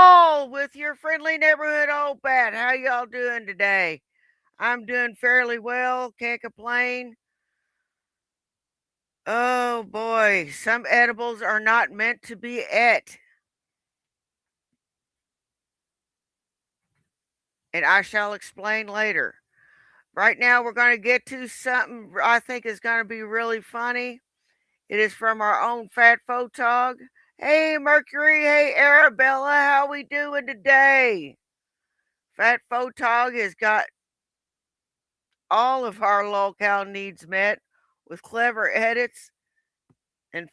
y'all with your friendly neighborhood old bat. How y'all doing today? I'm doing fairly well, can't complain. Oh boy, some edibles are not meant to be ate, and I shall explain later. Right now, we're going to get to something I think is going to be really funny. It is from our own Fat Photog. Hey Mercury, hey Arabella, how we doing today? Fat Photog has got all of our locale needs met with clever edits and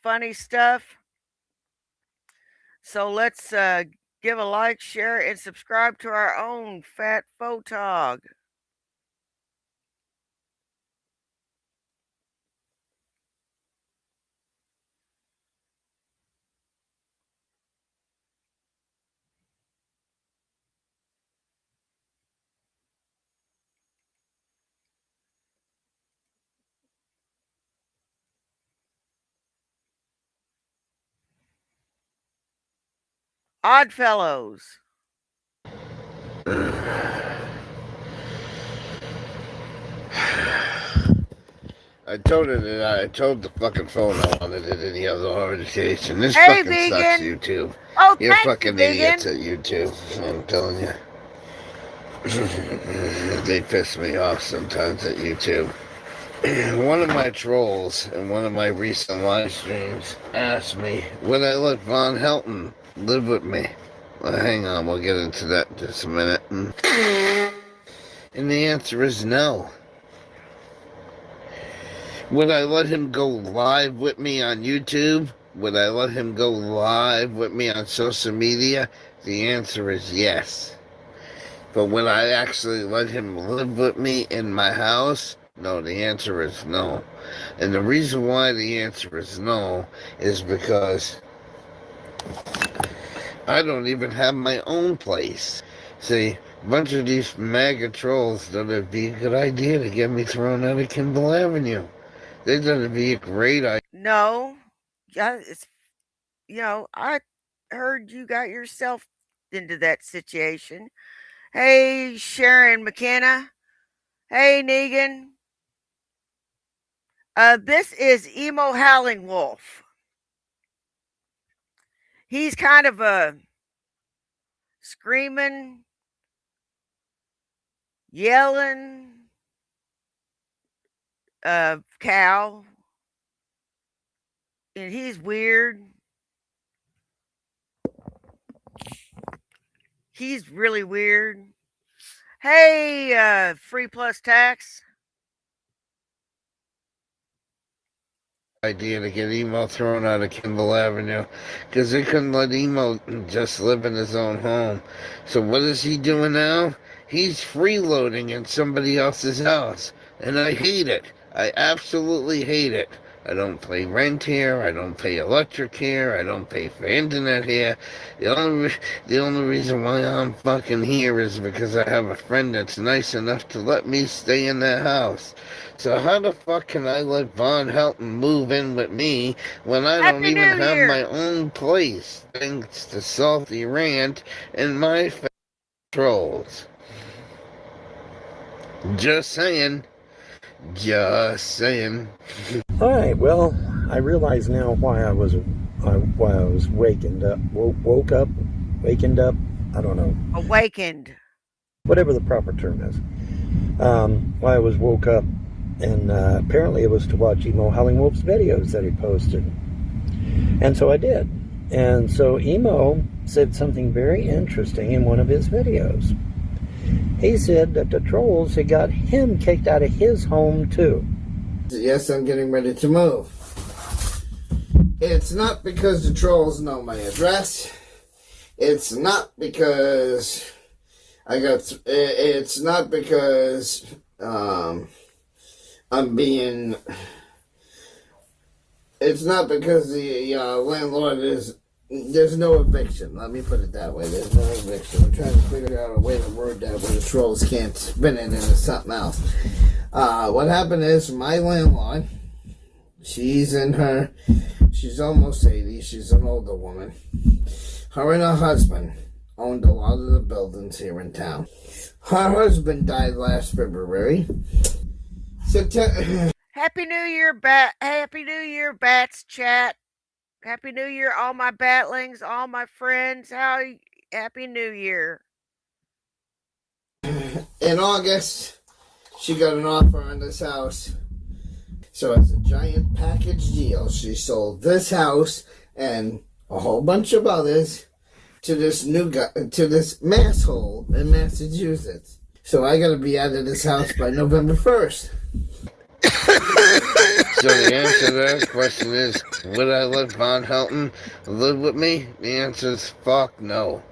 funny stuff. So let's give a like, share, and subscribe to our own Fat Photog. Oddfellows. I told the fucking phone I wanted it in the other orientation. This Hey, fucking sucks, vegan. YouTube. Oh, You're thank you, fucking idiots vegan. at YouTube. I'm telling you. They piss me off sometimes at YouTube. One of my trolls in one of my recent live streams asked me, would I let Von Helton live with me? Well, hang on, we'll get into that in just a minute. And the answer is no. Would I let him go live with me on YouTube? Would I let him go live with me on social media? The answer is yes. But would I actually let him live with me in my house? No, the answer is no. And the reason why the answer is no is because I don't even have my own place. See, a bunch of these MAGA trolls thought it'd be a good idea to get me thrown out of Kimball Avenue. They thought it'd be a great idea. No, yeah, I heard you got yourself into that situation. Hey, Sharon McKenna. Hey, Negan. This is Emo Howling Wolf. He's kind of a screaming, yelling cow, and he's weird. He's really weird. Hey, free plus tax. Idea to get Emo thrown out of Kimball Avenue because they couldn't let Emo just live in his own home. So what is he doing now? He's freeloading in somebody else's house, and I hate it. I absolutely hate it. I don't pay rent here. I don't pay electric here. I don't pay for internet here. The only reason why I'm fucking here is because I have a friend that's nice enough to let me stay in their house. So how the fuck can I let Von Helton move in with me when I don't Happy even New have my Year. own place? Thanks to Salty Rant and my trolls. Just saying. Just saying. All right. Well, I realize now why I was wakened up, woke up, wakened up. I don't know. Awakened. Whatever the proper term is. Why I was woke up, and apparently it was to watch Emo Howling Wolf's videos that he posted, and so I did. And so Emo said something very interesting in one of his videos. He said that the trolls had got him kicked out of his home too. Yes, I'm getting ready to move. It's not because the trolls know my address. It's not because it's not because I'm being. It's not because the landlord is. There's no eviction. Let me put it that way. There's no eviction. We're trying to figure out a way to word that where the trolls can't spin it into something else. What happened is my landlord, she's almost 80. She's an older woman. Her and her husband owned a lot of the buildings here in town. Her husband died last February. Happy New Year, Happy New Year, Bats Chat. Happy New Year, all my batlings, all my friends. Happy New Year. In August, she got an offer on this house. So it's a giant package deal. She sold this house and a whole bunch of others to this new guy, to this masshole in Massachusetts. So I gotta be out of this house by November 1st. So the answer to that question is, would I let Von Helton live with me? The answer is fuck no.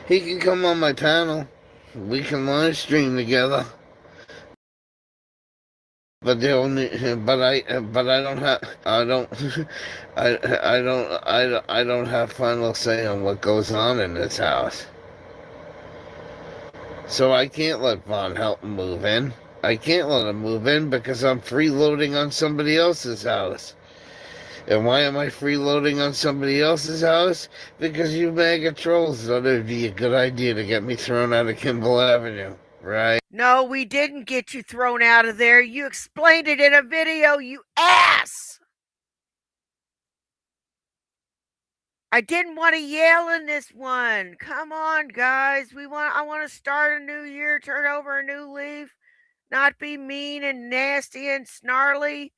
He can come on my panel. We can live stream together. But I don't have, I don't have final say on what goes on in this house. So I can't let Von Helton move in. I can't let him move in because I'm freeloading on somebody else's house. And why am I freeloading on somebody else's house? Because you MAGA trolls thought it would be a good idea to get me thrown out of Kimball Avenue, right? No, we didn't get you thrown out of there. You explained it in a video, you ass. I didn't want to yell in this one. Come on, guys. I want to start a new year, turn over a new leaf, not be mean and nasty and snarly.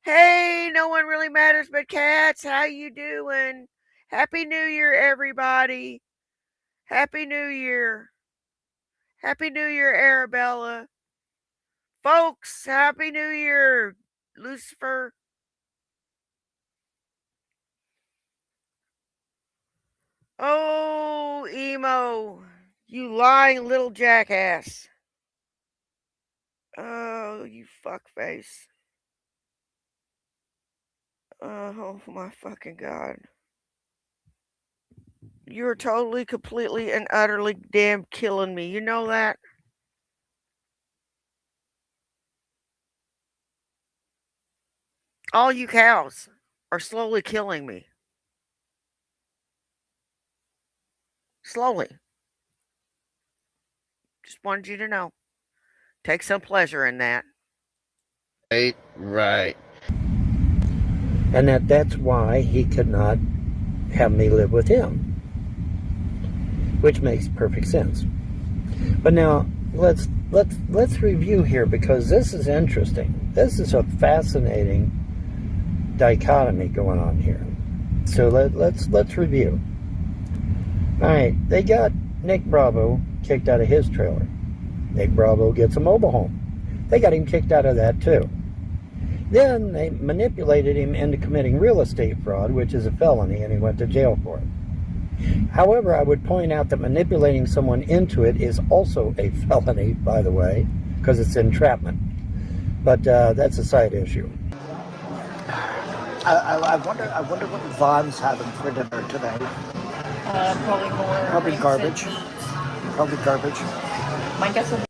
Hey, no one really matters but cats. How you doing? Happy New Year, everybody. Happy New Year. Happy New Year, Arabella. Folks, Happy New Year, Lucifer. Oh, emo, you lying little jackass. Oh, you fuckface. Oh my fucking God. You're totally, completely, and utterly damn killing me. You know that? All you cows are slowly killing me. Slowly. Just wanted you to know. Take some pleasure in that. Right. And that's why he could not have me live with him, which makes perfect sense. But now let's review here, because this is interesting. This is a fascinating dichotomy going on here. So let's review. All right, they got Nick Bravo kicked out of his trailer. Nick Bravo gets a mobile home. They got him kicked out of that too. Then they manipulated him into committing real estate fraud, which is a felony, and he went to jail for it. However, I would point out that manipulating someone into it is also a felony, by the way, because it's entrapment. But that's a side issue. I wonder what Von's having for dinner today. Probably garbage. Probably garbage. My guess would be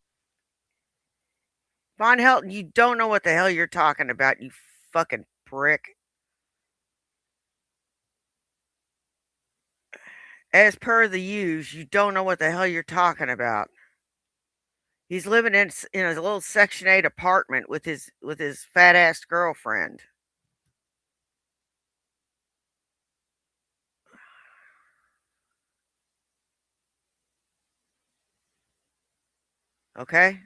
Von Helton, you don't know what the hell you're talking about, you fucking prick. As per the use, you don't know what the hell you're talking about. He's living in a little Section 8 apartment with his fat ass girlfriend. Okay?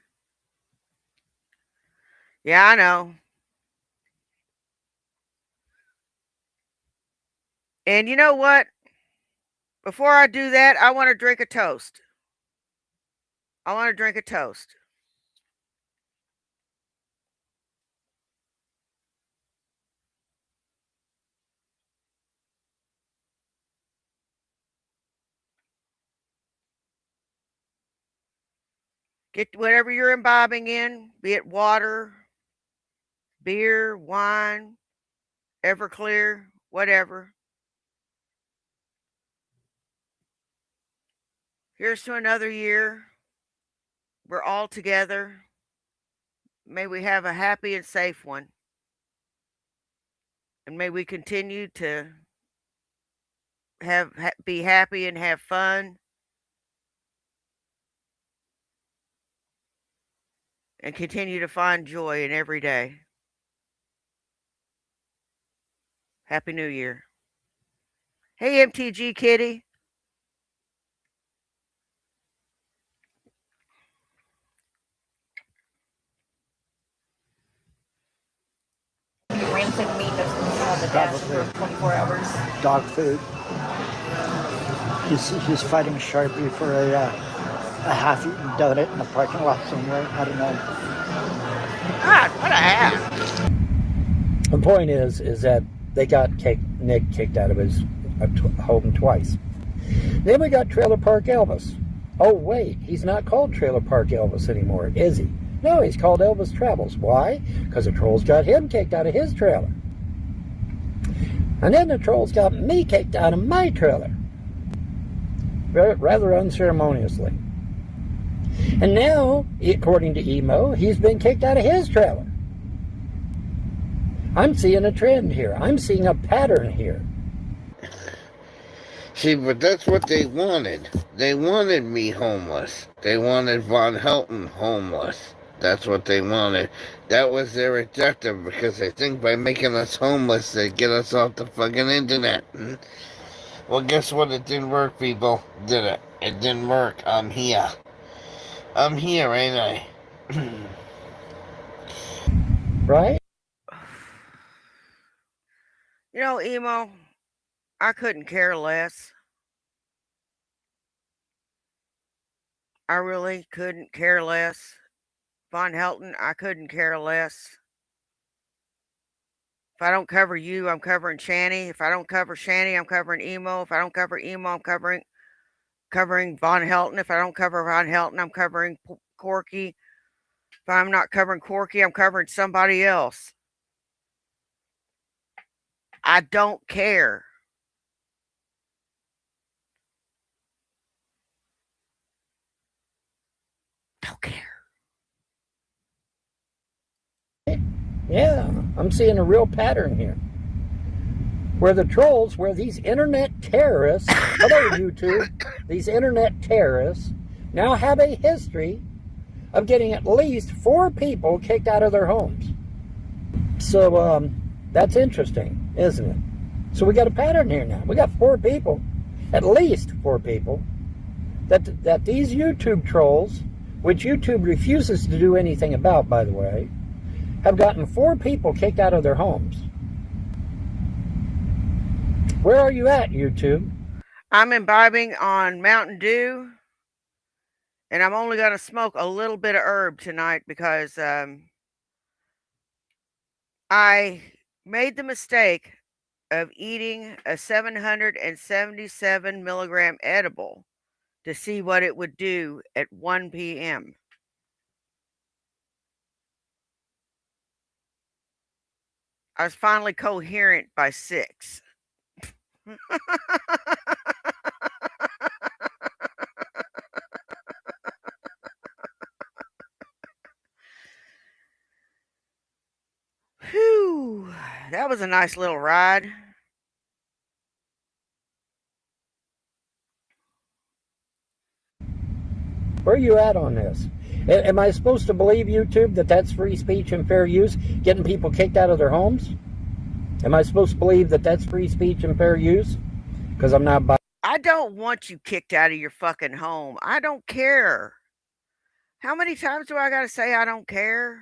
Yeah, I know. And you know what? Before I do that, I want to drink a toast. I want to drink a toast. Get whatever you're imbibing in, be it water, beer, wine, Everclear, whatever. Here's to another year. We're all together. May we have a happy and safe one. And may we continue to be happy and have fun and continue to find joy in every day. Happy New Year. Hey, MTG Kitty. Rancid meat that's been sitting on the dash for Probably 24 hours. dog food. He's fighting Sharpie for a half-eaten donut in the parking lot somewhere. I don't know. God, what a ass. The point is that they got Nick kicked out of his home twice. Then we got Trailer Park Elvis. Oh wait, he's not called Trailer Park Elvis anymore, is he? No, he's called Elvis Travels. Why? Because the trolls got him kicked out of his trailer. And then the trolls got me kicked out of my trailer. Rather unceremoniously. And now, according to Emo, he's been kicked out of his trailer. I'm seeing a trend here. I'm seeing a pattern here. See, but that's what they wanted. They wanted me homeless. They wanted Von Helton homeless. That's what they wanted. That was their objective, because they think by making us homeless, they get us off the fucking internet. Well, guess what? It didn't work, people. Did it? It didn't work. I'm here. I'm here, ain't I? Right? You know, Emo, I couldn't care less. I really couldn't care less. Von Helton, I couldn't care less. If I don't cover you, I'm covering Shanny. If I don't cover Shanny, I'm covering Emo. If I don't cover Emo, I'm covering Von Helton. If I don't cover Von Helton, I'm covering Corky. If I'm not covering Corky, I'm covering somebody else. I don't care. Don't care. Yeah, I'm seeing a real pattern here. Where the trolls, where these internet terrorists, hello YouTube, these internet terrorists now have a history of getting at least 4 people kicked out of their homes. So that's interesting, isn't it? So we got a pattern here now. We got 4 people, at least 4 people, that these YouTube trolls, which YouTube refuses to do anything about, by the way, have gotten 4 people kicked out of their homes. Where are you at, YouTube? I'm imbibing on Mountain Dew, and I'm only going to smoke a little bit of herb tonight because I made the mistake of eating a 777 milligram edible to see what it would do at 1 p.m. I was finally coherent by 6. Whew, that was a nice little ride. Where are you at on this? Am I supposed to believe, YouTube, that that's free speech and fair use, getting people kicked out of their homes? Am I supposed to believe that that's free speech and fair use? Because I'm not buying. I don't want you kicked out of your fucking home. I don't care. How many times do I got to say I don't care?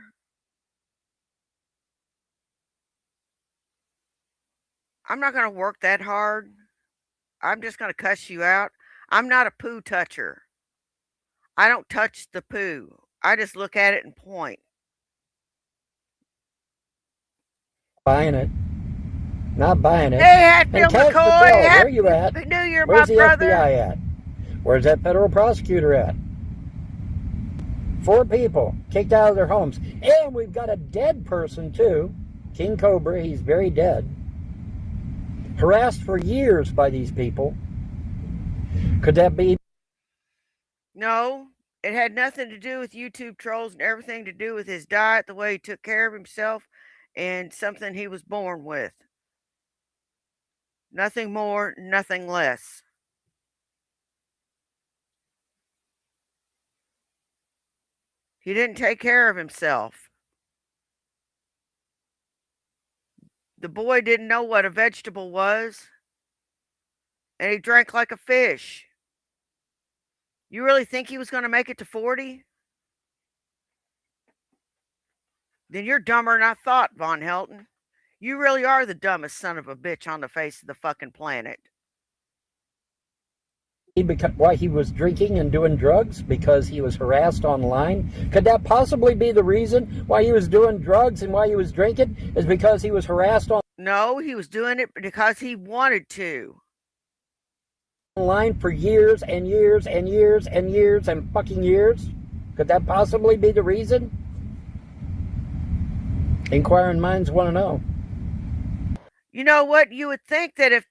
I'm not going to work that hard. I'm just going to cuss you out. I'm not a poo toucher. I don't touch the poo. I just look at it and point. Buying it. Not buying it. Hey, Hatfield Cash McCoy. Patel, where are you at? Happy New Year, Where's my the brother. FBI at? Where's that federal prosecutor at? 4 people kicked out of their homes. And we've got a dead person, too. King Cobra, he's very dead. Harassed for years by these people. Could that be? No, it had nothing to do with YouTube trolls and everything to do with his diet, the way he took care of himself, and something he was born with. Nothing more, nothing less. He didn't take care of himself. The boy didn't know what a vegetable was, and he drank like a fish. You really think he was going to make it to 40? Then you're dumber than I thought, Von Helton. You really are the dumbest son of a bitch on the face of the fucking planet. Why he was drinking and doing drugs? Because he was harassed online? Could that possibly be the reason why he was doing drugs and why he was drinking? Is because he was harassed No, he was doing it because he wanted to. online for years and years and years and years and fucking years? Could that possibly be the reason? Inquiring minds want to know. You know what? You would think that if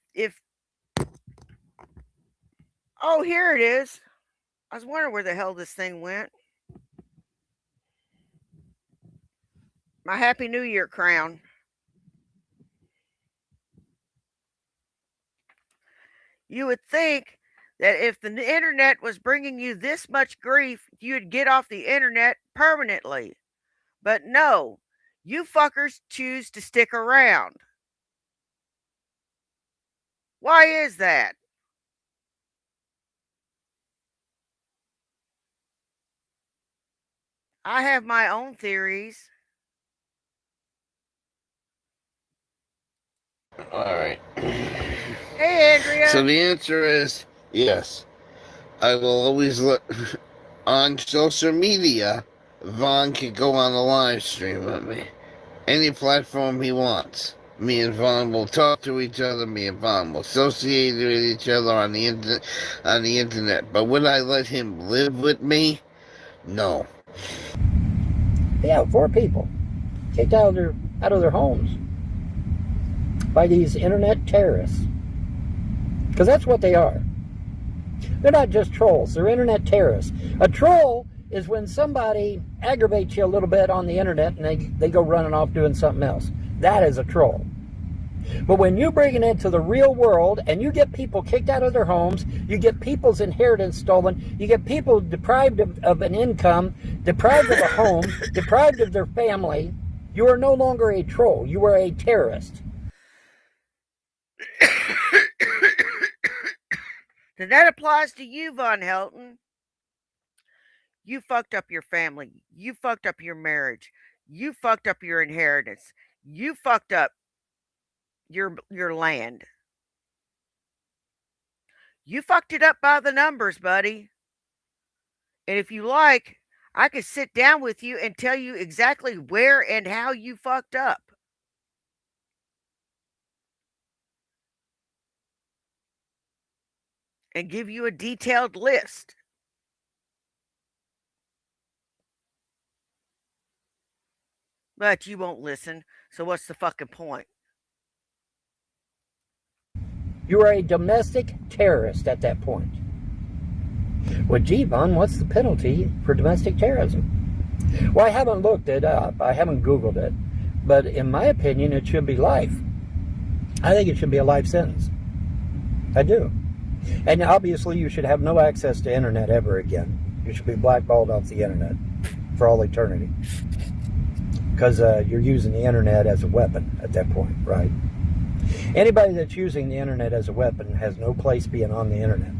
oh, here it is. I was wondering where the hell this thing went. My Happy New Year crown. You would think that if the internet was bringing you this much grief, you'd get off the internet permanently. But no, you fuckers choose to stick around. Why is that? I have my own theories. All right. Hey, Andrea. So the answer is yes. I will always look on social media. Vaughn can go on a live stream with me. Any platform he wants. Me and Vaughn will talk to each other. Me and Vaughn will associate with each other on the internet. But would I let him live with me? No. Yeah, 4 people kicked out of their homes by these internet terrorists. Because that's what they are. They're not just trolls, they're internet terrorists. A troll is when somebody aggravates you a little bit on the internet and they go running off doing something else. That is a troll. But when you bring it into the real world and you get people kicked out of their homes, you get people's inheritance stolen, you get people deprived of an income, deprived of a home, deprived of their family, you are no longer a troll. You are a terrorist. Then that applies to you, Von Helton. You fucked up your family. You fucked up your marriage. You fucked up your inheritance. You fucked up your land. You fucked it up by the numbers, buddy. And if you like, I could sit down with you and tell you exactly where and how you fucked up. And give you a detailed list. But you won't listen, so what's the fucking point? You are a domestic terrorist at that point. Well, gee, Vaughn, what's the penalty for domestic terrorism? Well, I haven't looked it up. I haven't Googled it. But in my opinion, it should be life. I think it should be a life sentence. I do. And obviously, you should have no access to internet ever again. You should be blackballed off the internet for all eternity. Because you're using the internet as a weapon at that point, right? Anybody that's using the internet as a weapon has no place being on the internet.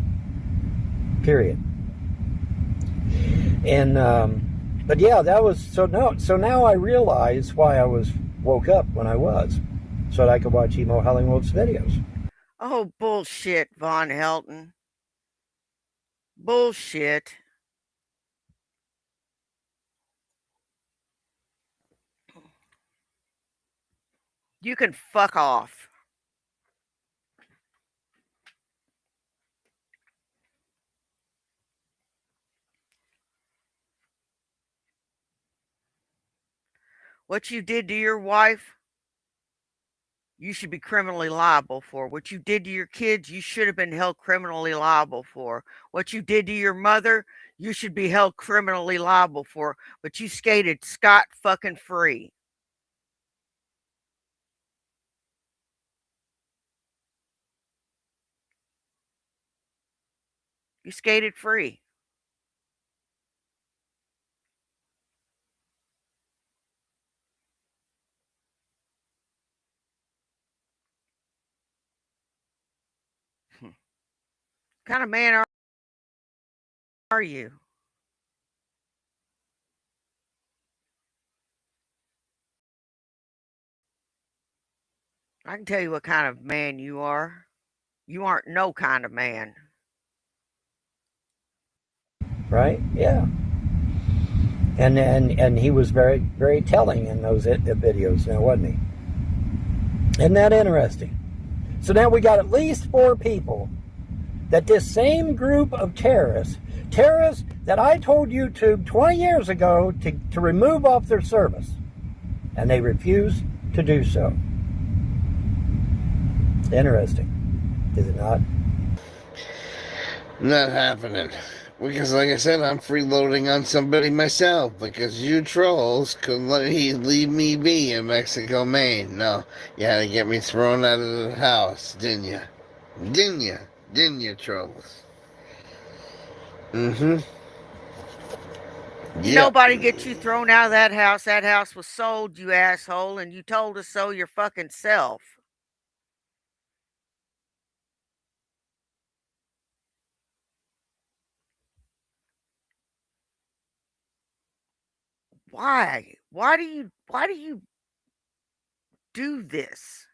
Period. And, but yeah, that was, so now I realize why I woke up when I was, so that I could watch Emo Howling Wolf's videos. Oh, bullshit, Von Helton. Bullshit. You can fuck off. What you did to your wife, you should be criminally liable for. What you did to your kids, you should have been held criminally liable for. What you did to your mother, you should be held criminally liable for. But you skated scot fucking free. You skated free. What kind of man are you? I can tell you what kind of man you are. You aren't no kind of man. Right? Yeah. And he was very, very telling in those videos now, wasn't he? Isn't that interesting? So now we got at least 4 people that this same group of terrorists that I told YouTube 20 years ago to remove off their service, and they refuse to do so. Interesting, is it not? Not happening. Because, like I said, I'm freeloading on somebody myself. Because you trolls couldn't let me leave me be in Mexico, Maine. No, you had to get me thrown out of the house, didn't you? Didn't you? Didn't you, trolls? Mm-hmm. Yep. Nobody gets you thrown out of that house. That house was sold, you asshole, and you told us so your fucking self. Why? Why do you do this?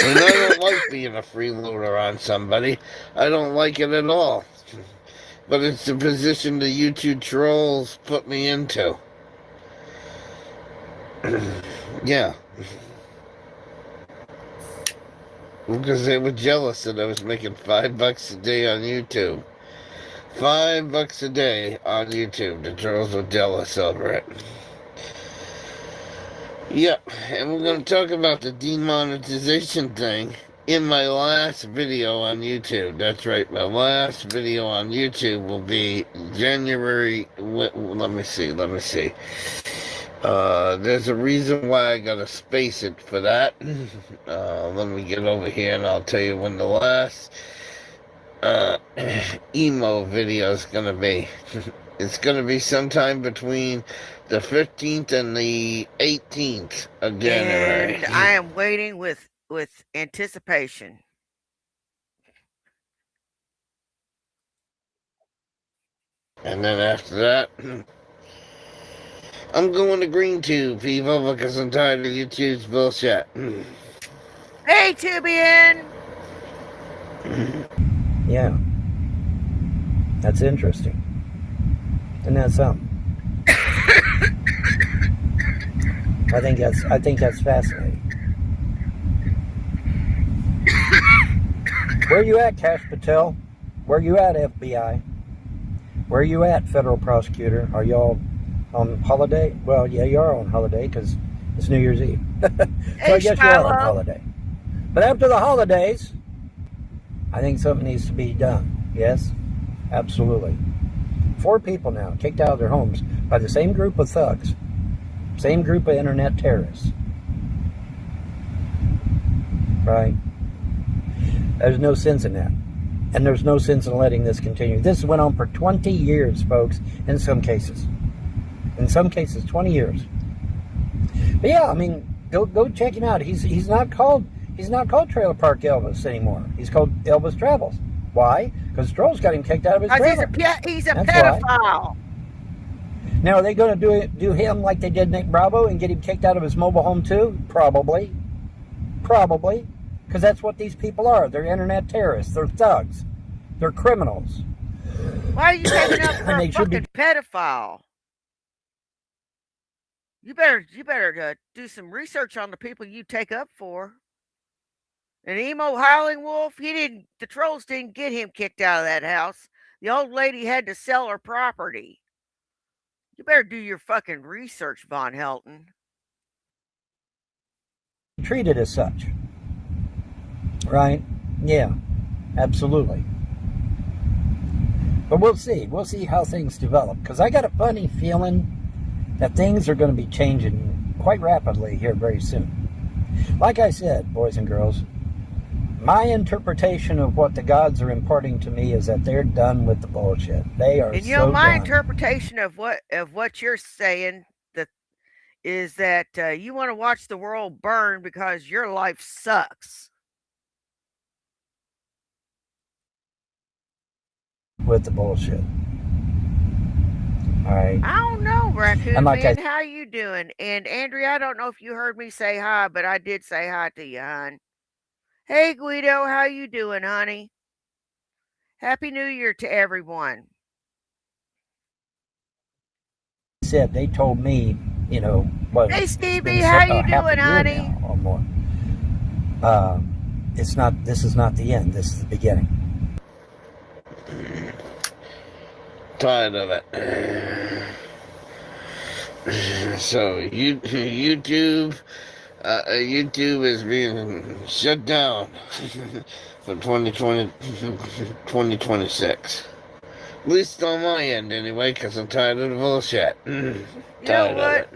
And I don't like being a freeloader on somebody. I don't like it at all. But it's the position the YouTube trolls put me into. Yeah. Because they were jealous that I was making $5 a day on YouTube. $5 a day on YouTube. The trolls were jealous over it. Yep, and we're going to talk about the demonetization thing in my last video on YouTube. That's right, my last video on YouTube will be January. Let me see. There's a reason why I gotta space it for that. Let me get over here and I'll tell you when the last emo video is gonna be. It's gonna be sometime between the 15th and the 18th of January. And I am waiting with anticipation. And then after that, I'm going to GreenTube, people, because I'm tired of YouTube's bullshit. Hey, Tubian! Yeah. That's interesting. Isn't that something? I think that's fascinating. Where you at, Cash Patel? Where you at, FBI? Where you at, federal prosecutor? Are y'all on holiday? Well, yeah, you are on holiday because it's New Year's Eve. So Hey, I guess you are on Shiloh. holiday. But after the holidays, I think something needs to be done. Yes, absolutely. 4 people now kicked out of their homes by the same group of thugs, same group of internet terrorists. Right? There's no sense in that. And there's no sense in letting this continue. This went on for 20 years, folks, in some cases. In some cases, 20 years. But yeah, I mean, go check him out. He's not called Trailer Park Elvis anymore. He's called Elvis Travels. Why? Because Trolls got him kicked out of his trailer. He's a That's pedophile. Now, are they going to do him like they did Nick Bravo and get him kicked out of his mobile home too? Probably. Because that's what these people are. They're internet terrorists. They're thugs. They're criminals. Why are you taking up for And a they should be- fucking pedophile? You better do some research on the people you take up for. And Emo Howling Wolf, the trolls didn't get him kicked out of that house. The old lady had to sell her property. You better do your fucking research, Von Helton. Treated as such. Right? Yeah, absolutely. But we'll see. We'll see how things develop. Because I got a funny feeling that things are going to be changing quite rapidly here very soon. Like I said, boys and girls, my interpretation of what the gods are imparting to me is that they're done with the bullshit. They are And you know, so my done. interpretation of what you're saying that is that you want to watch the world burn because your life sucks. With the bullshit. All right. I don't know, Raccoon And like Man. How you doing? And Andrea, I don't know if you heard me say hi, but I did say hi to you, hon. Hey, Guido, how you doing, honey? Happy New Year to everyone. Said they told me, you know, what Hey, it's Stevie, been how you half a doing, year honey? now or more. It's not. This is not the end. This is the beginning. Tired of it. So YouTube is being shut down for 2020, 2026. At least on my end, anyway, because I'm tired of the bullshit. You know Tired of what? it.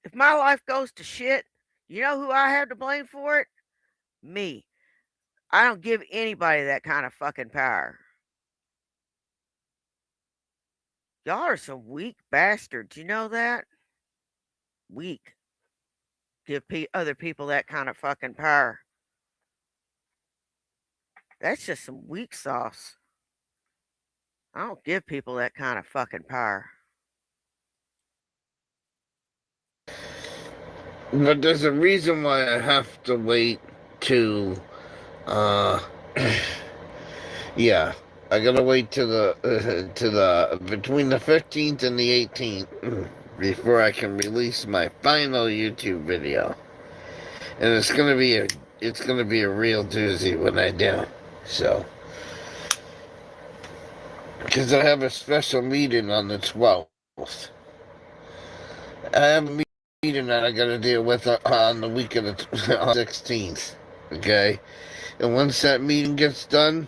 If my life goes to shit, you know who I have to blame for it? Me. I don't give anybody that kind of fucking power. Y'all are some weak bastards. You know that? Weak. Give other people that kind of fucking power. That's just some weak sauce. I don't give people that kind of fucking power. But there's a reason why I have to wait to, yeah, I gotta wait to the between the 15th and the 18th before I can release my final YouTube video, and it's gonna be a real doozy when I do. So, because I have a special meeting on the 12th. I have a meeting that I gotta deal with on the week of the 16th. Okay, and once that meeting gets done,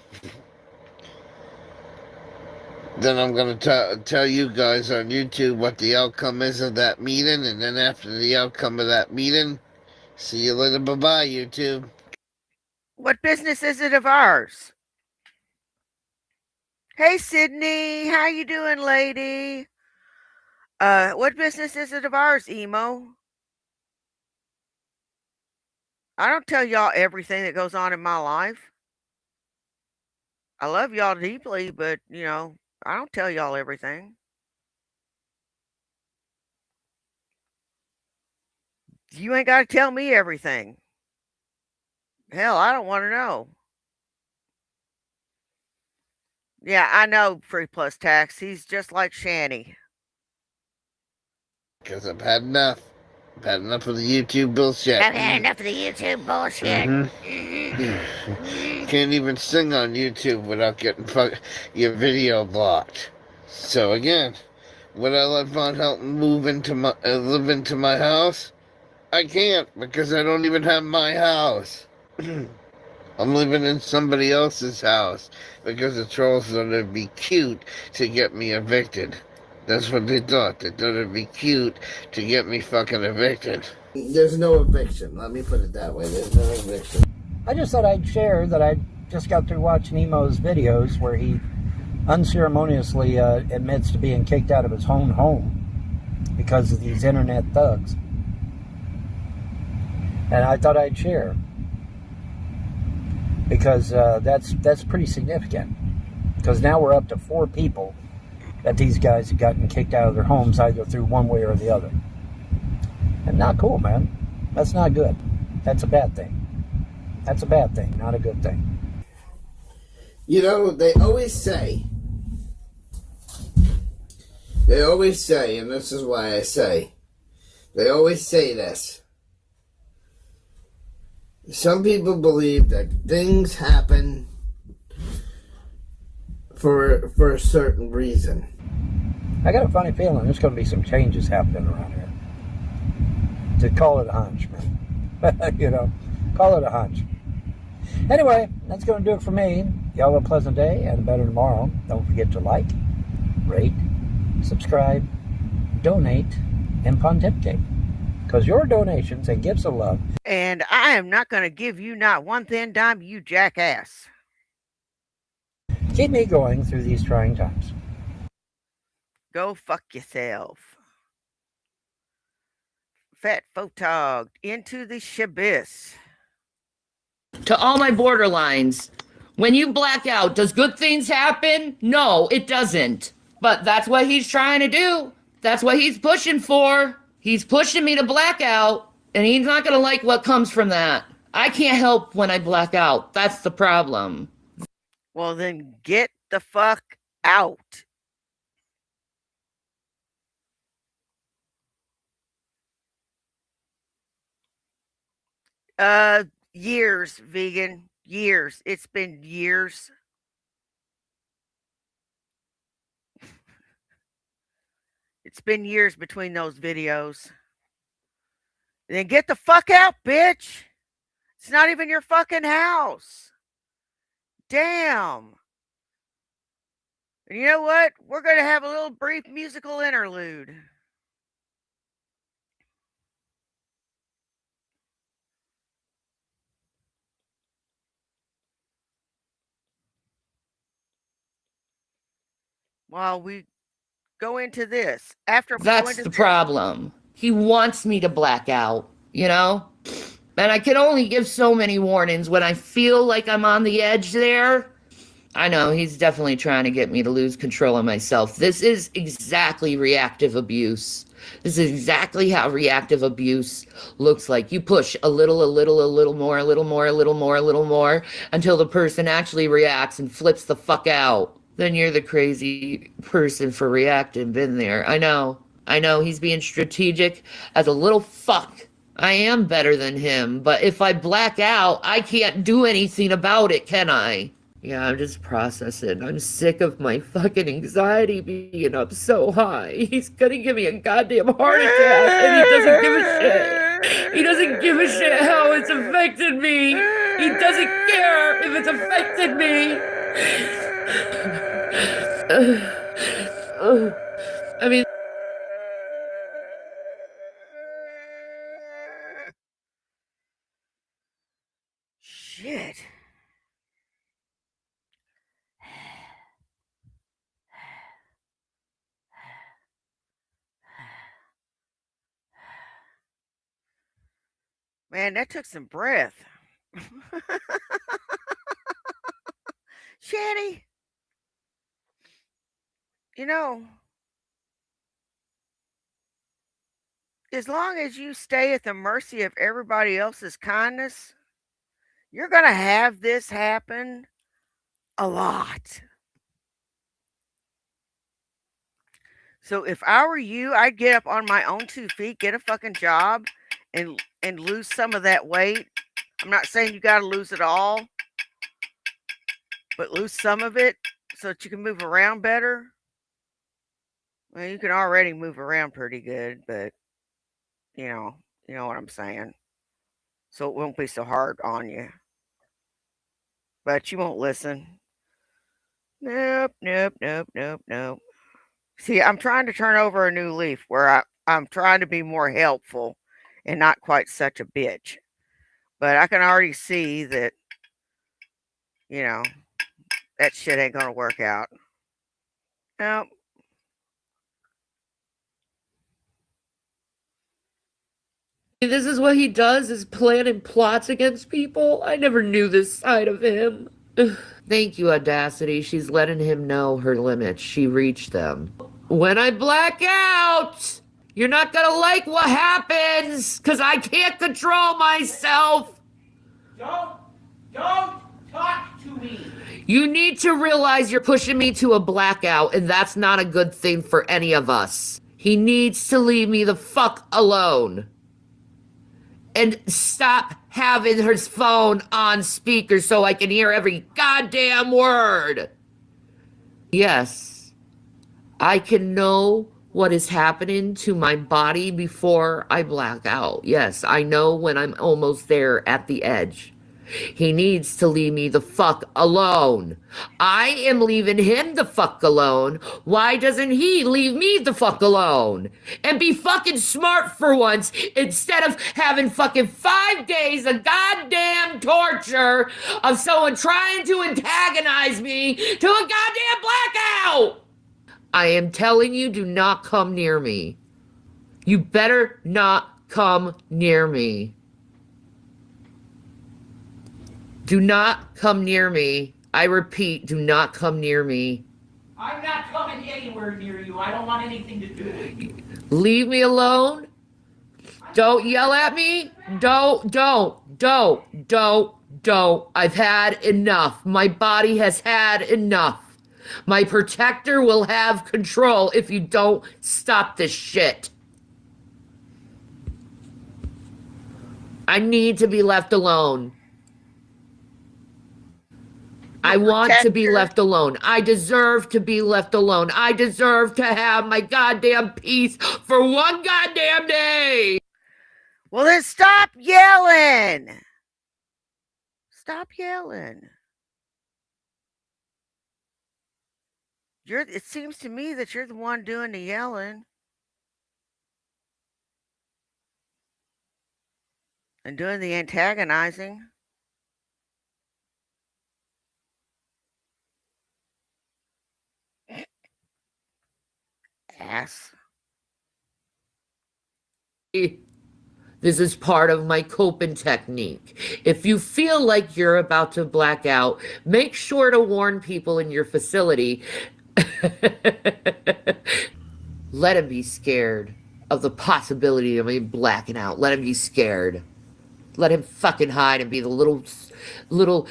then I'm going to tell you guys on YouTube what the outcome is of that meeting. And then after the outcome of that meeting, see you later. Bye-bye, YouTube. What business is it of ours? Hey, Sydney. How you doing, lady? What business is it of ours, Emo? I don't tell y'all everything that goes on in my life. I love y'all deeply, but, you know, I don't tell y'all everything. You ain't got to tell me everything. Hell, I don't want to know. Yeah, I know Free Plus Tax. He's just like Shanny. Because I've had enough. I've had enough of the YouTube bullshit. I've had enough of the YouTube bullshit. Can't even sing on YouTube without getting your video blocked. So again, would I let Von Helton live into my house? I can't, because I don't even have my house. I'm living in somebody else's house because the trolls thought it'd be cute to get me evicted. That's what they thought. They thought it'd be cute to get me fucking evicted. There's no eviction. Let me put it that way. There's no eviction. I just thought I'd share that I just got through watching Emo's videos where he unceremoniously admits to being kicked out of his own home because of these internet thugs. And I thought I'd share because that's pretty significant. Because now we're up to 4 people that these guys have gotten kicked out of their homes either through one way or the other. And not cool, man. That's not good. That's a bad thing. That's a bad thing, not a good thing. You know, they always say, and this is why I say, they always say this. Some people believe that things happen for a certain reason. I got a funny feeling there's going to be some changes happening around here. To call it a hunch, man. You know, call it a hunch. Anyway, that's going to do it for me. Y'all have a pleasant day and a better tomorrow. Don't forget to like, rate, subscribe, donate, and pontificate. Because your donations and gifts of love. And I am not going to give you not one thin dime, you jackass. Keep me going through these trying times. Go fuck yourself. Fat photog into the shabiss. To all my borderlines, when you black out, does good things happen? No, it doesn't. But that's what he's trying to do. That's what he's pushing for. He's pushing me to black out, and he's not going to like what comes from that. I can't help when I black out. That's the problem. Well, then get the fuck out. Years, vegan. Years. It's been years. It's been years between those videos. Then get the fuck out, bitch. It's not even your fucking house. Damn. And you know what? We're going to have a little brief musical interlude. While we go into this, after we go That's into the this, problem. He wants me to black out, you know? And I can only give so many warnings when I feel like I'm on the edge there. I know, he's definitely trying to get me to lose control of myself. This is exactly reactive abuse. This is exactly how reactive abuse looks like. You push a little more, until the person actually reacts and flips the fuck out. Then you're the crazy person for reacting. Been there. I know, he's being strategic as a little fuck. I am better than him, but if I black out, I can't do anything about it, can I? Yeah, I'm just processing. I'm sick of my fucking anxiety being up so high. He's gonna give me a goddamn heart attack, and he doesn't give a shit. He doesn't give a shit how it's affected me. He doesn't care if it's affected me. I mean, shit. Man, that took some breath. Shanny, you know, as long as you stay at the mercy of everybody else's kindness, you're going to have this happen a lot. So if I were you, I'd get up on my own 2 feet, get a fucking job, and lose some of that weight. I'm not saying you got to lose it all, but lose some of it so that you can move around better. Well, you can already move around pretty good, but you know what I'm saying. So it won't be so hard on you. But you won't listen. Nope. See, I'm trying to turn over a new leaf where I'm trying to be more helpful and not quite such a bitch. But I can already see that, that shit ain't going to work out. Nope. this is what he does, is planning plots against people. I never knew this side of him. Thank you, Audacity. She's letting him know her limits. She reached them. When I black out, you're not gonna like what happens, because I can't control myself. Don't talk to me. You need to realize you're pushing me to a blackout, and that's not a good thing for any of us. He needs to leave me the fuck alone. And stop having his phone on speaker so I can hear every goddamn word. Yes, I can know what is happening to my body before I black out. Yes, I know when I'm almost there at the edge. He needs to leave me the fuck alone. I am leaving him the fuck alone. Why doesn't he leave me the fuck alone? And be fucking smart for once instead of having fucking 5 days of goddamn torture of someone trying to antagonize me to a goddamn blackout. I am telling you, do not come near me. You better not come near me. Do not come near me. I repeat, do not come near me. I'm not coming anywhere near you. I don't want anything to do with you. Leave me alone. Don't yell at me. Don't. I've had enough. My body has had enough. My protector will have control if you don't stop this shit. I need to be left alone. I want to be left alone. I deserve to be left alone. I deserve to have my goddamn peace for one goddamn day. Well, then stop yelling. Stop yelling. It seems to me that you're the one doing the yelling. And doing the antagonizing. Ass. This is part of my coping technique. If you feel like you're about to black out, make sure to warn people in your facility. Let him be scared of the possibility of me blacking out. Let him be scared. Let him fucking hide and be the little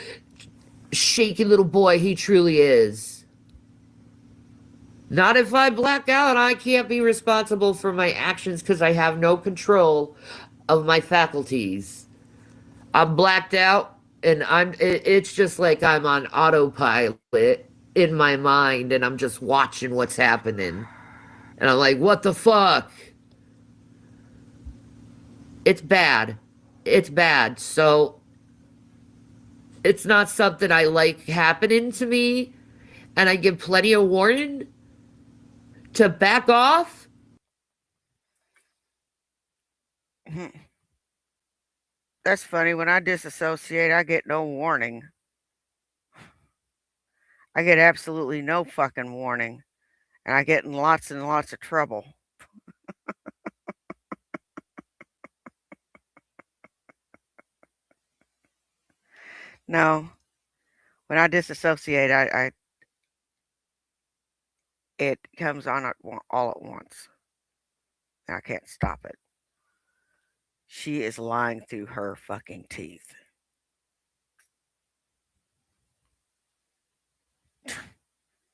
shaky little boy he truly is. Not if I black out. I can't be responsible for my actions because I have no control of my faculties. I'm blacked out and it's just like I'm on autopilot in my mind and I'm just watching what's happening. And I'm like, what the fuck? It's bad. It's bad. So it's not something I like happening to me. And I give plenty of warning to back off. That's funny. When I disassociate, I get no warning. I get absolutely no fucking warning. And I get in lots and lots of trouble. No. When I disassociate, it comes on all at once. I can't stop it. She is lying through her fucking teeth.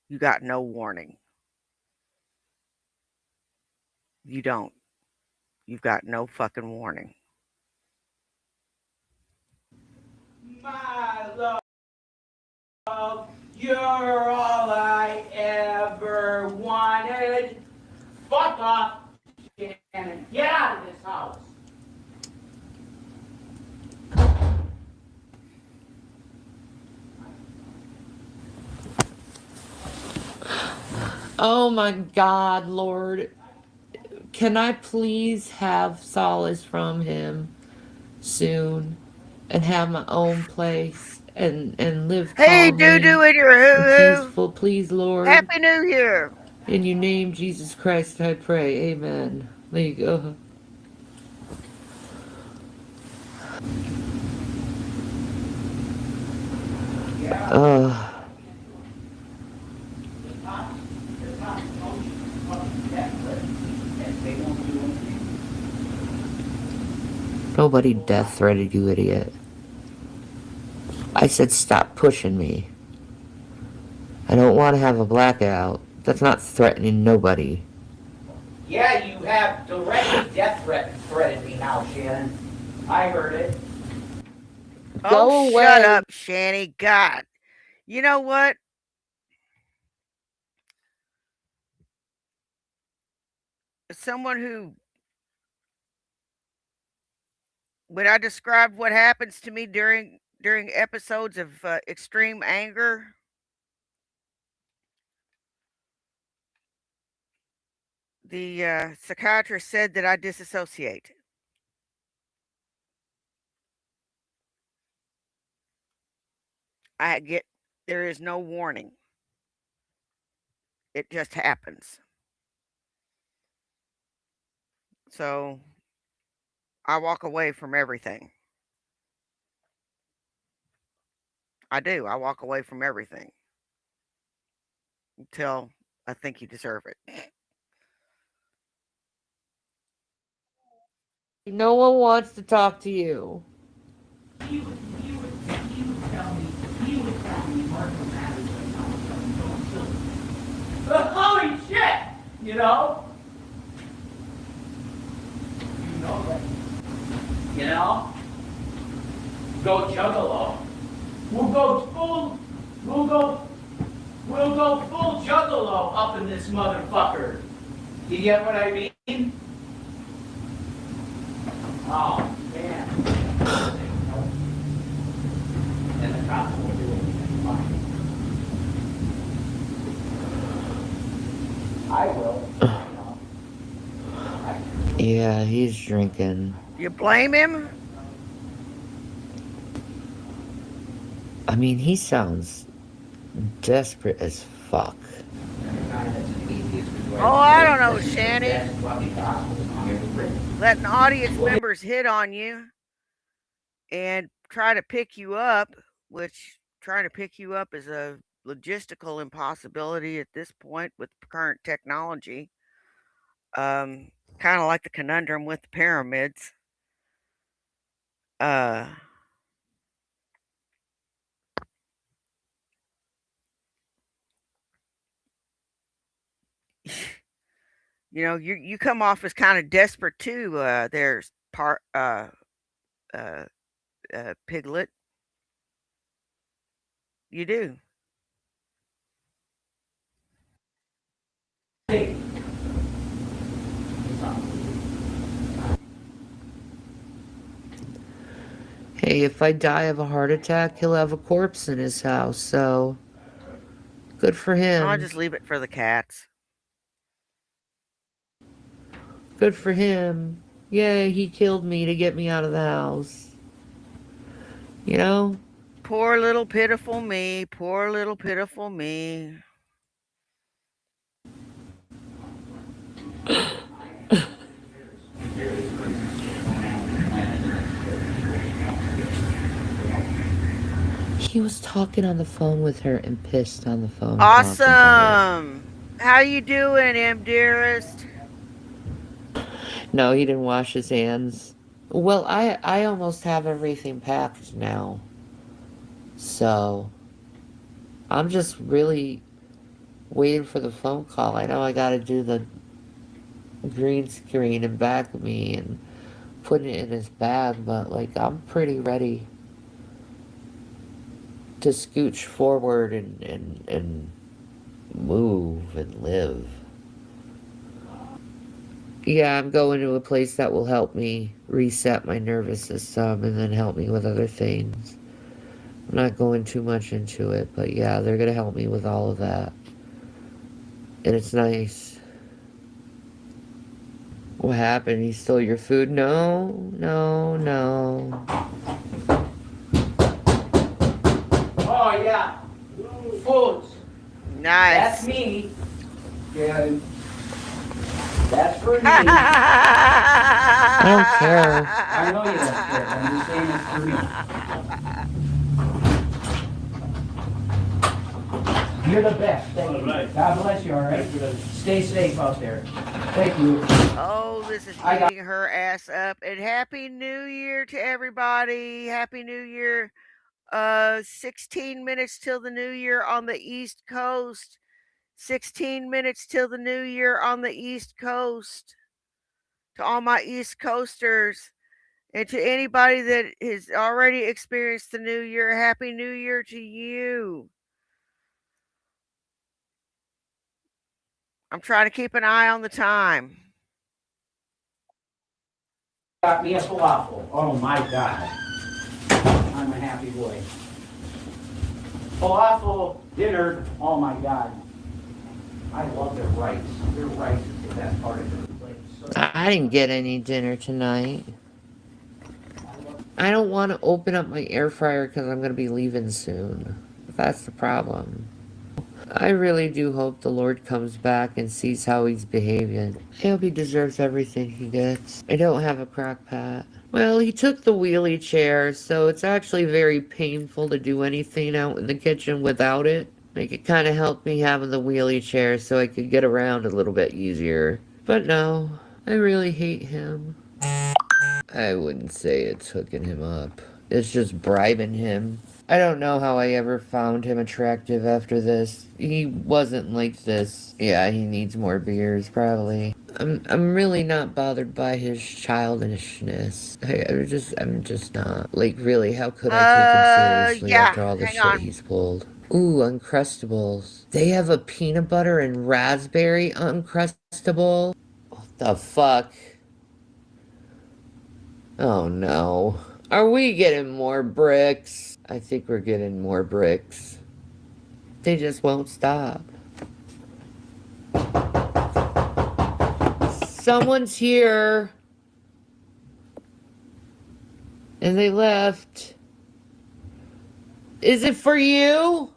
You got no warning. You don't. You've got no fucking warning. My love, you're all I ever wanted. Fuck off, Shannon. Get out of this house. Oh my God, Lord. Can I please have solace from him soon and have my own place and live Hey, calmly doo-doo in your and hoo-hoo. peaceful, please, Lord. Happy New Year. In your name, Jesus Christ, I pray. Amen. There you go. Nobody death threatened you, idiot. I said stop pushing me. I don't want to have a blackout. That's not threatening nobody. Yeah, you have directly death threatened me now, Shannon. I heard it. Oh, Go shut away. up, Shanny. God. You know what? As someone who, when I described what happens to me during during episodes of extreme anger. The psychiatrist said that I disassociate. I get there is no warning. It just happens. So I walk away from everything. I do. I walk away from everything until I think you deserve it. No one wants to talk to you. Holy shit! You know? You know that. You know? Go juggalo. We'll go full juggalo up in this motherfucker. You get what I mean? Oh, man. And the cops will do anything fine. I will. Yeah, he's drinking. You blame him? I mean, he sounds desperate as fuck. Oh, I don't know, Shanny. Letting audience members hit on you and try to pick you up, which trying to pick you up is a logistical impossibility at this point with current technology. Kind of like the conundrum with the pyramids. You know, you come off as kind of desperate too. There's Piglet. You do. Hey, if I die of a heart attack, he'll have a corpse in his house, so good for him. I'll just leave it for the cats. Good for him. Yeah, he killed me to get me out of the house. You know? Poor little pitiful me. Poor little pitiful me. He was talking on the phone with her and pissed on the phone. talking to her. Awesome. How you doing, M dearest? No, he didn't wash his hands. Well, I almost have everything packed now. So, I'm just really waiting for the phone call. I know I gotta do the green screen in back of me and putting it in his bag, but like I'm pretty ready to scooch forward and move and live. Yeah, I'm going to a place that will help me reset my nervous system and then help me with other things. I'm not going too much into it, but yeah, they're gonna help me with all of that. And it's nice. What happened? He stole your food? No, no, no. Oh, yeah. Foods. That's Nice. me. Yeah. That's for me. I don't care. I know you don't care. I'm just saying it's for me. You're the best. Thank you. God bless you, all right? Stay safe out there. Thank you. Oh, this is eating her ass up. And Happy New Year to everybody. Happy New Year. 16 minutes till the new year on the East Coast. 16 minutes till the new year on the East Coast. To all my East Coasters and to anybody that has already experienced the new year, Happy New Year to you. I'm trying to keep an eye on the time. Got me a falafel. Oh my God. I'm a happy boy. Falafel dinner, oh my God. I love their rice. Their rice is the best part of their plate. So I didn't get any dinner tonight. I don't want to open up my air fryer because I'm going to be leaving soon. That's the problem. I really do hope the Lord comes back and sees how he's behaving. I hope he deserves everything he gets. I don't have a crock pot. Well, he took the wheelie chair, so it's actually very painful to do anything out in the kitchen without it. Like, it kind of helped me having the wheelie chair so I could get around a little bit easier. But no, I really hate him. I wouldn't say it's hooking him up. It's just bribing him. I don't know how I ever found him attractive after this. He wasn't like this. Yeah, he needs more beers, probably. I'm really not bothered by his childishness. I'm just not. Like, really, how could I take him seriously Yeah, after all the hang shit on. he's pulled? Ooh, Uncrustables. They have a peanut butter and raspberry Uncrustable? What the fuck? Oh no. Are we getting more bricks? I think we're getting more bricks. They just won't stop. Someone's here. And they left. Is it for you?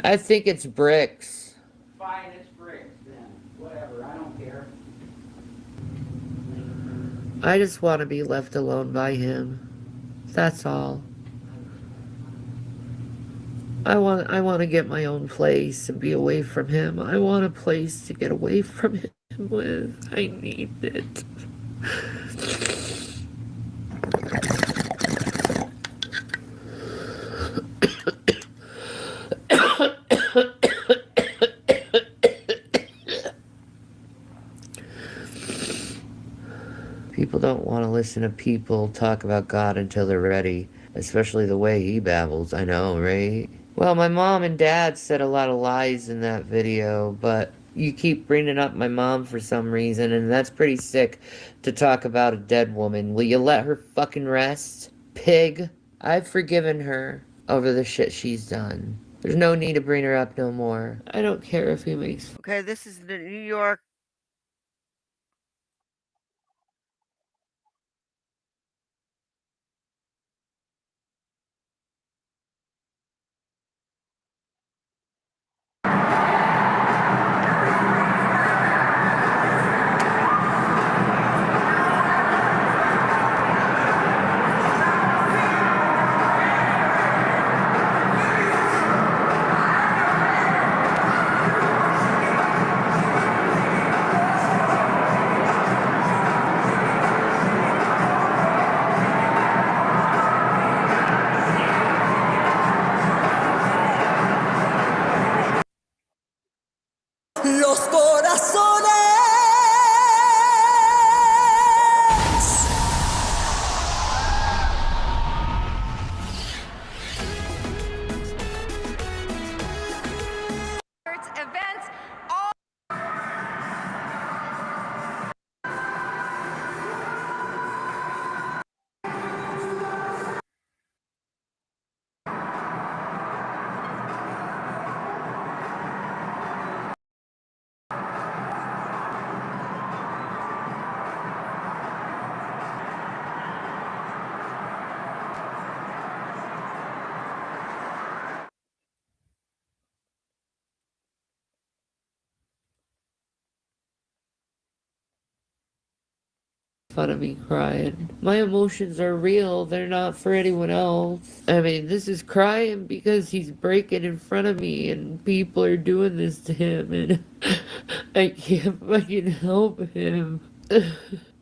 I think it's bricks. fine, it's bricks then. Whatever, I don't care. I just want to be left alone by him. That's all. I want to get my own place and be away from him. I want a place to get away from him with. I need it. People don't want to listen to people talk about God until they're ready, especially the way he babbles. I know, right? Well, my mom and dad said a lot of lies in that video, but you keep bringing up my mom for some reason, and that's pretty sick to talk about a dead woman. Will you let her fucking rest? Pig. I've forgiven her over the shit she's done. There's no need to bring her up no more. I don't care if he makes... Okay, this is the New York. Los corazones. Events. Fun of me crying. My emotions are real. They're not for anyone else. I mean, this is crying because he's breaking in front of me and people are doing this to him and I can't fucking help him.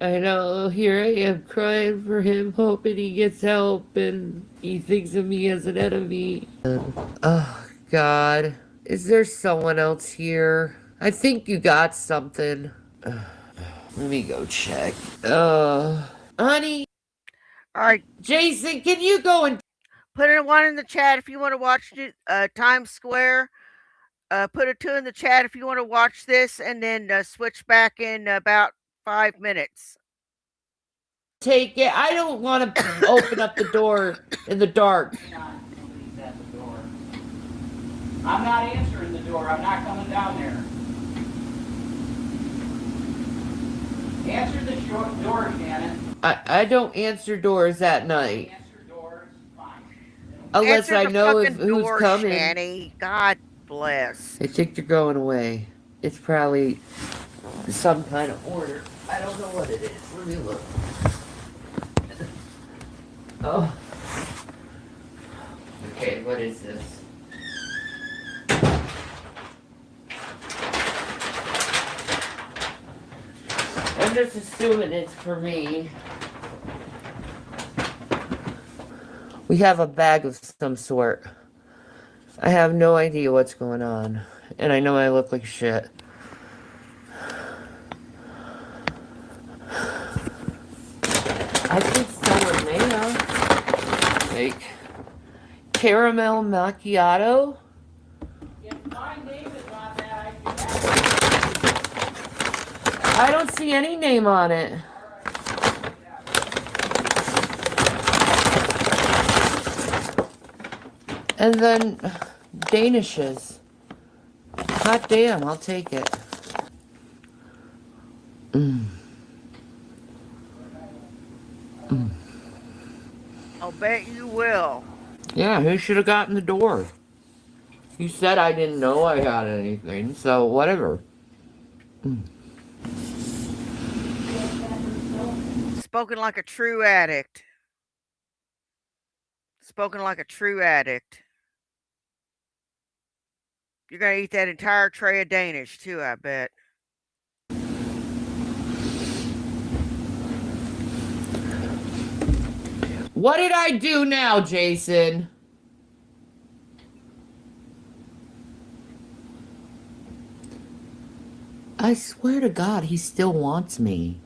I know, here I am crying for him, hoping he gets help and he thinks of me as an enemy. Oh, God. Is there someone else here? I think you got something. Let me go check. Honey, All right, Jason, can you go and put in one in the chat if you want to watch it. Times Square. Put a 2 in the chat if you want to watch this, and then switch back in about 5 minutes. take it. I don't want to open up the door in the dark. Nobody's at the door. I'm not answering the door. I'm not coming down there. Answer the door, Shannon. I don't answer doors at night. Answer doors, fine. Unless Answer I the know fucking who's door, coming. Shanny. God bless. I think they're going away. It's probably some kind of order. I don't know what it is. Let me look. Oh. Okay, what is this? I'm just assuming it's for me. We have a bag of some sort. I have no idea what's going on. And I know I look like shit. I think someone may have. Like, caramel macchiato? If my name is on that, I can have it. I don't see any name on it. And then Danishes. Hot damn, I'll take it. I'll bet you will. Yeah, who should have gotten the door? You said I didn't know I got anything, so whatever. Spoken like a true addict. Spoken like a true addict. You're gonna eat that entire tray of Danish too, I bet. What did I do now, Jason? I swear to God, he still wants me.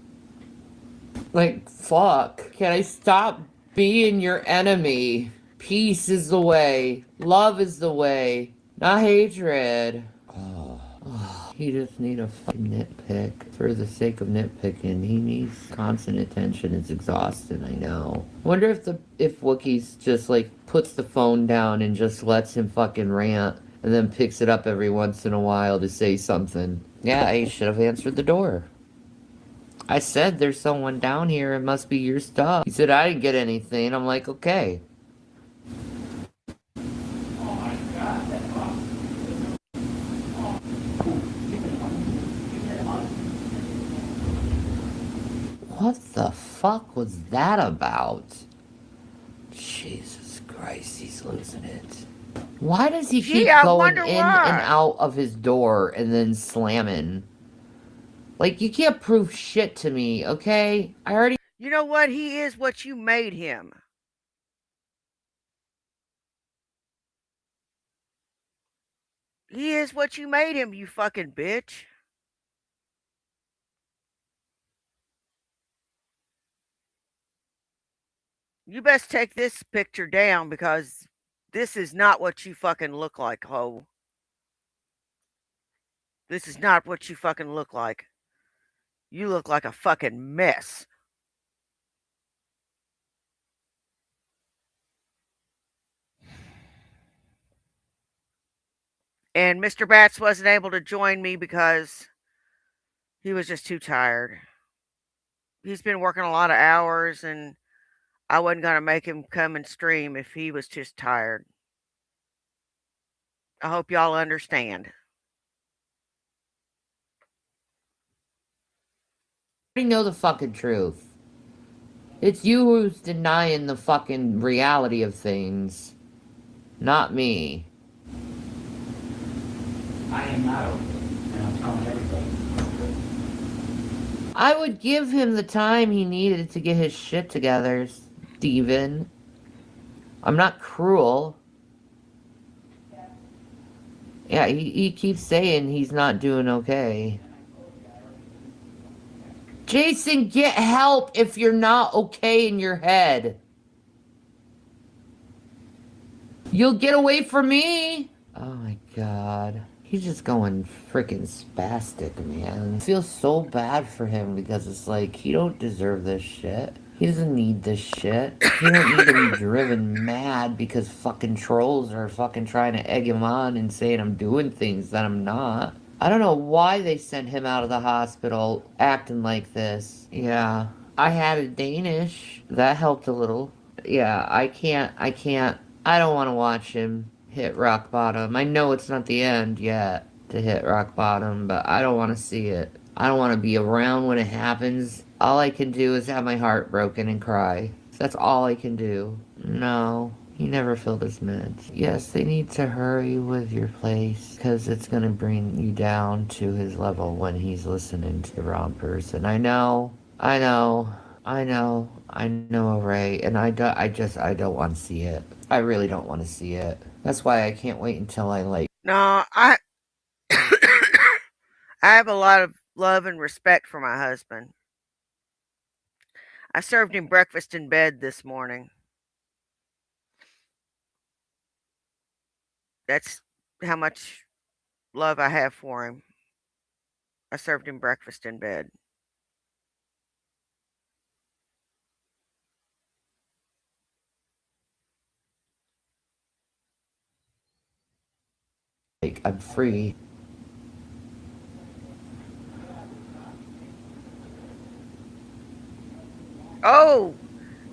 Like, fuck. Can I stop being your enemy? Peace is the way. Love is the way. Not hatred. He just need a fucking nitpick. For the sake of nitpicking, he needs constant attention. It's exhausting, I know. Wonder if Wookiees just like puts the phone down and just lets him fucking rant and then picks it up every once in a while to say something. Yeah, I should have answered the door. I said there's someone down here, it must be your stuff. He said I didn't get anything. I'm like, okay. What the fuck was that about? Jesus Christ, he's losing it. Why does he keep I going wonder in why. and out of his door and then slamming? Like, you can't prove shit to me, okay? I already... You know what? He is what you made him. He is what you made him, you fucking bitch. You best take this picture down because this is not what you fucking look like, ho. This is not what you fucking look like. You look like a fucking mess. And Mr. Bats wasn't able to join me because he was just too tired. He's been working a lot of hours and I wasn't going to make him come and stream if he was just tired. I hope y'all understand. already know the fucking truth. It's you who's denying the fucking reality of things. Not me. I am not open, and I'm telling everybody. I would give him the time he needed to get his shit together, Steven. I'm not cruel. Yeah, he keeps saying he's not doing okay. Jason, get help if you're not okay in your head. You'll get away from me. Oh my god. He's just going freaking spastic, man. I feel so bad for him because it's like, he don't deserve this shit. He doesn't need this shit. He don't need to be driven mad because fucking trolls are fucking trying to egg him on and saying I'm doing things that I'm not. I don't know why they sent him out of the hospital acting like this. Yeah. I had a Danish. That helped a little. Yeah, I don't want to watch him hit rock bottom. I know it's not the end yet to hit rock bottom, but I don't want to see it. I don't want to be around when it happens. All I can do is have my heart broken and cry. That's all I can do. No, he never filled his meds. Yes, they need to hurry with your place because it's going to bring you down to his level when he's listening to the wrong person. I know, Ray, and I don't want to see it. I really don't want to see it. That's why I can't wait until I like. No, I I have a lot of love and respect for my husband. I served him breakfast in bed this morning. That's how much love I have for him. I served him breakfast in bed. I'm free. Oh,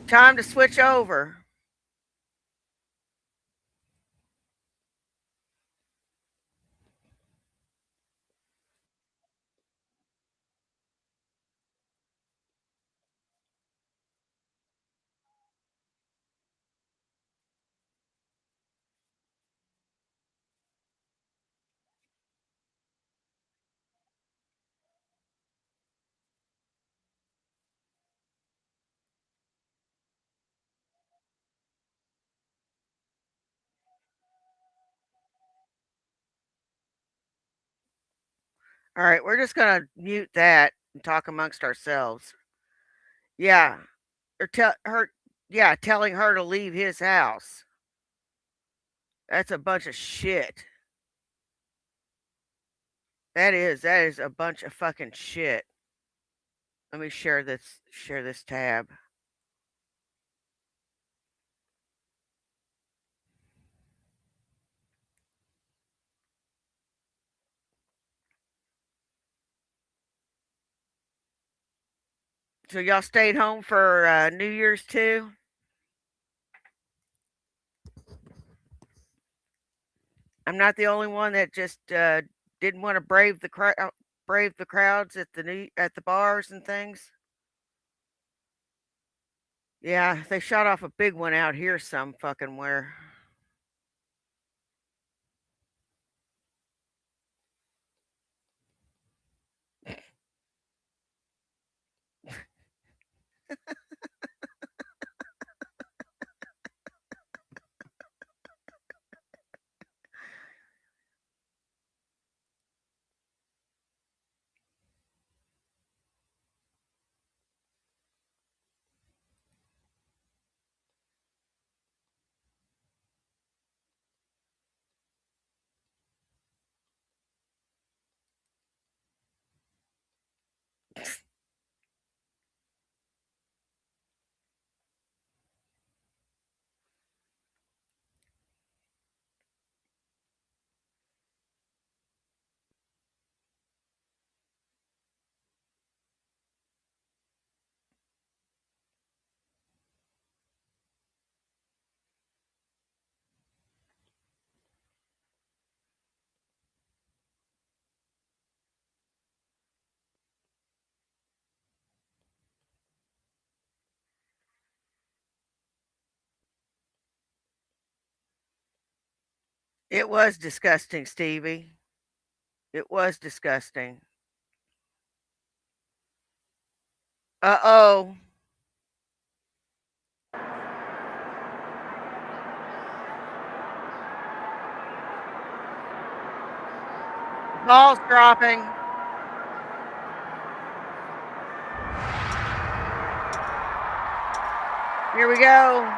time to switch over. All right, we're just going to mute that and talk amongst ourselves. Yeah, or tell her, yeah, telling her to leave his house. That's a bunch of shit. That is a bunch of fucking shit. Let me share this tab. So y'all stayed home for New Year's too? I'm not the only one that just didn't want to brave the crowds at the bars and things. Yeah, they shot off a big one out here some fucking where. It was disgusting, Stevie. It was disgusting. Uh-oh. Balls dropping. Here we go.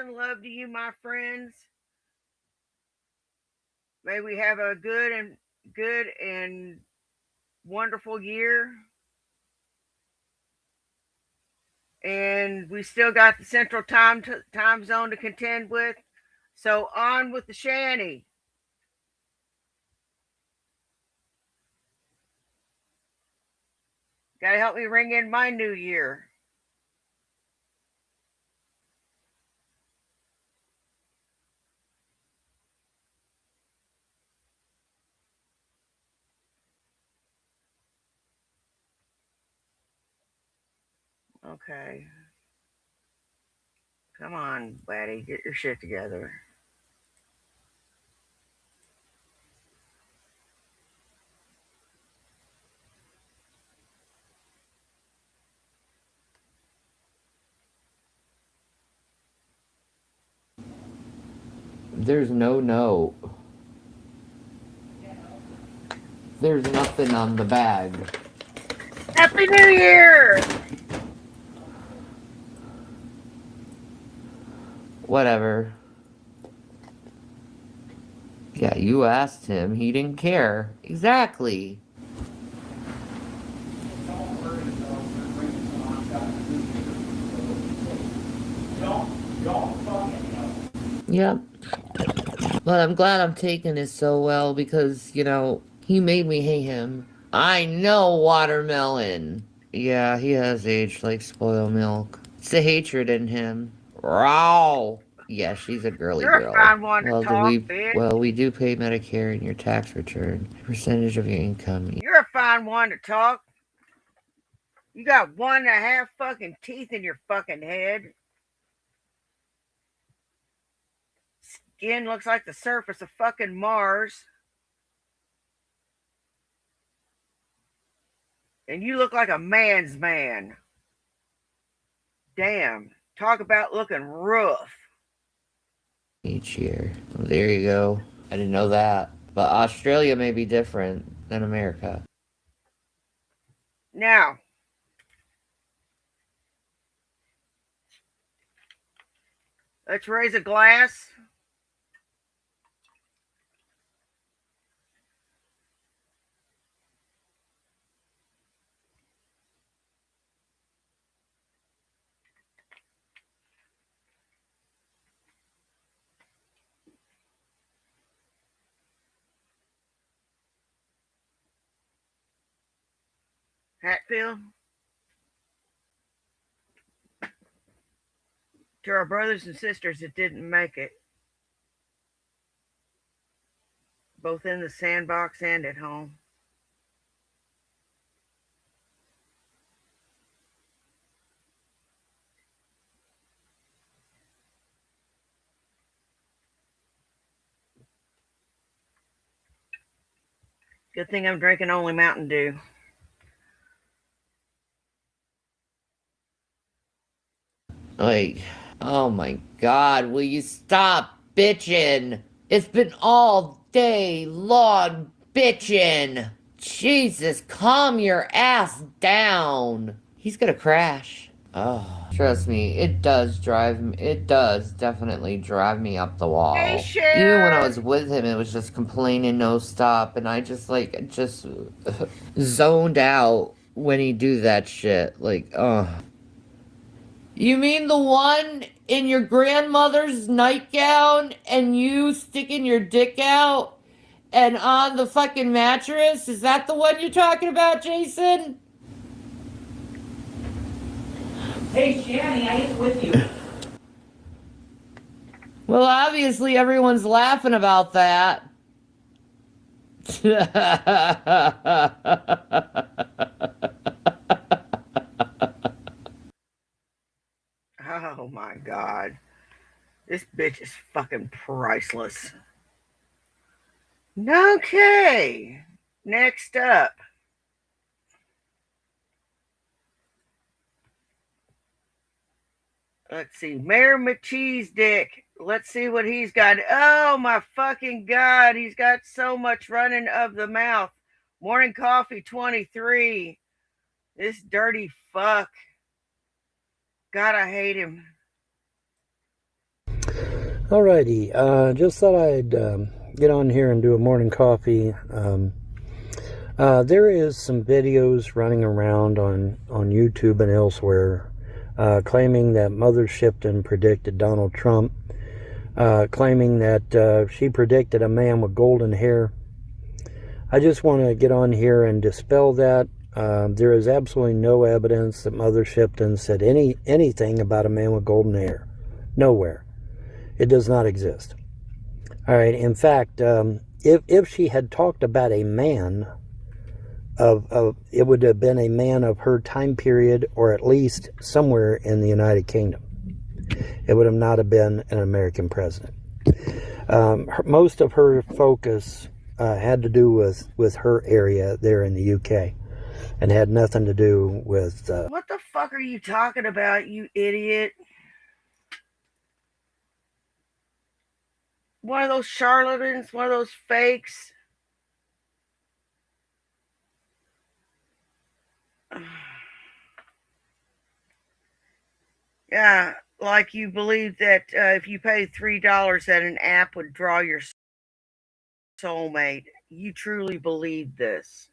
and love to you, my friends. May we have a good and wonderful year. And we still got the central time zone to contend with. So on with the shanty. Gotta help me ring in my new year. Okay. Come on, buddy, get your shit together. There's no note. There's nothing on the bag. Happy New Year! Whatever. Yeah, you asked him. He didn't care. Exactly. Don't worry about bringing someone else. Don't fucking know. Yep. But I'm glad I'm taking it so well because, he made me hate him. I know Watermelon. Yeah, he has aged like spoiled milk. It's the hatred in him. Raw. Yeah, she's a girly You're a girl. fine one to Well, talk, bitch. we do pay Medicare in your tax return. Percentage of your income. You're a fine one to talk. You got 1.5 fucking teeth in your fucking head. Skin looks like the surface of fucking Mars. And you look like a man's man. Damn. Talk about looking rough. Each year. Well, there you go. I didn't know that. But Australia may be different than America. Now, let's raise a glass. Hatfield. To our brothers and sisters that didn't make it, both in the sandbox and at home. Good thing I'm drinking only Mountain Dew. Like, oh my god, will you stop bitching? It's been all day long bitching. Jesus, calm your ass down. He's gonna crash. Oh, trust me, it does definitely drive me up the wall. Hey, Even when I Sharon. was with him, it was just complaining no stop, and I just zoned out when he do that shit. Like, oh. You mean the one in your grandmother's nightgown and you sticking your dick out and on the fucking mattress? Is that the one you're talking about, Jason? Hey, Shanny, I ain't with you. Well, obviously everyone's laughing about that. Oh my god. This bitch is fucking priceless. Okay. Next up. Let's see. Mayor McCheese Dick. Let's see what he's got. Oh my fucking god. He's got so much running of the mouth. Morning Coffee 23. This dirty fuck. God, I hate him. Alrighty, just thought I'd get on here and do a morning coffee. There is some videos running around on YouTube and elsewhere claiming that Mother Shipton predicted Donald Trump, claiming that she predicted a man with golden hair. I just want to get on here and dispel that. There is absolutely no evidence that Mother Shipton said anything about a man with golden hair. Nowhere. It does not exist. All right. In fact, if she had talked about a man it would have been a man of her time period, or at least somewhere in the United Kingdom. It would have not have been an American president. Most of her focus had to do with her area there in the UK, and had nothing to do with... What the fuck are you talking about, you idiot? One of those charlatans, one of those fakes. Yeah, like you believe that if you pay $3 that an app would draw your soulmate. You truly believe this?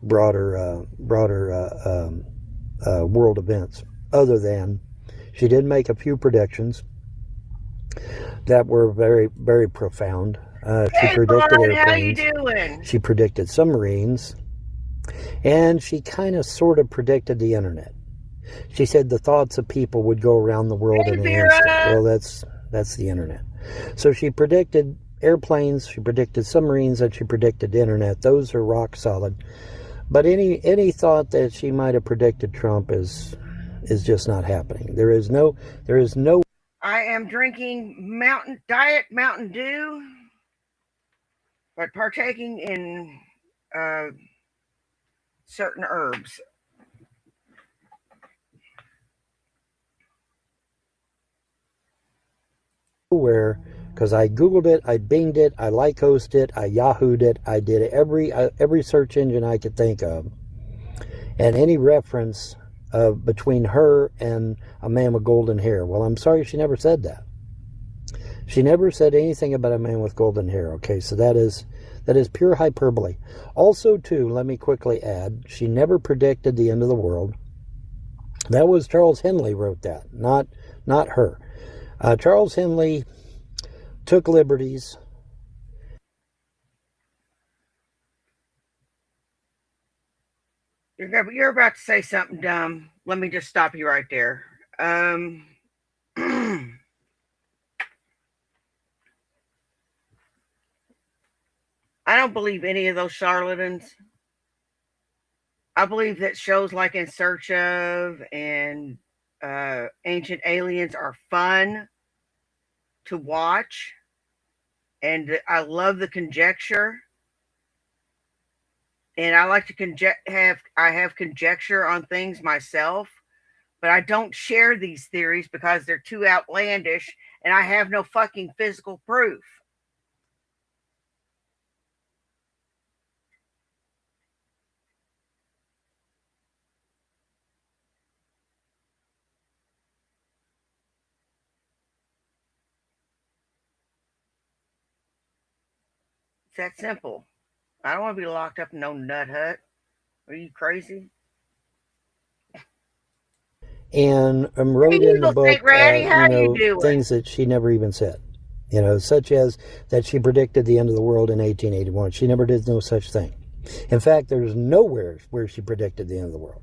Broader world events, other than she did make a few predictions that were very, very profound. She predicted airplanes. How you doing? She predicted submarines, and she kind of sort of predicted the internet. She said the thoughts of people would go around the world in an instant. Well, that's the internet. So she predicted airplanes, she predicted submarines, and she predicted the internet. Those are rock solid. But any thought that she might have predicted Trump is just not happening. There is no. I am drinking Diet Mountain Dew, but partaking in certain herbs. Where, because I Googled it, I Binged it, I Lycosed it, I Yahooed it, I did every search engine I could think of, and any reference between her and a man with golden hair. Well, I'm sorry, she never said that. She never said anything about a man with golden hair. Okay, so that is pure hyperbole. Also, too, let me quickly add, she never predicted the end of the world. That was Charles Henley wrote that, not her. Charles Henley took liberties. You're about to say something dumb. Let me just stop you right there. I don't believe any of those charlatans. I believe that shows like In Search of and Ancient Aliens are fun to watch, and I love the conjecture, and I like to have conjecture on things myself, but I don't share these theories because they're too outlandish and I have no fucking physical proof. It's that simple. I don't want to be locked up in no nut hut. Are you crazy? And wrote in the book doing? Things that she never even said. Such as that she predicted the end of the world in 1881. She never did no such thing. In fact, there's nowhere where she predicted the end of the world.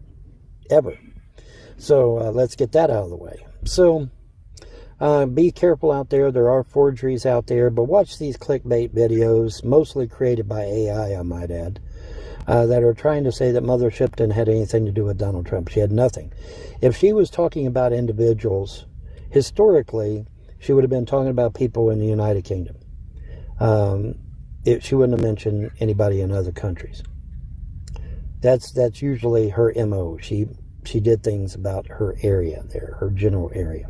Ever. So let's get that out of the way. So be careful out there. There are forgeries out there, but watch these clickbait videos, mostly created by AI, I might add, that are trying to say that Mother Shipton had anything to do with Donald Trump. She had nothing. If she was talking about individuals, historically, she would have been talking about people in the United Kingdom. She wouldn't have mentioned anybody in other countries. That's usually her MO. She did things about her area there, her general area.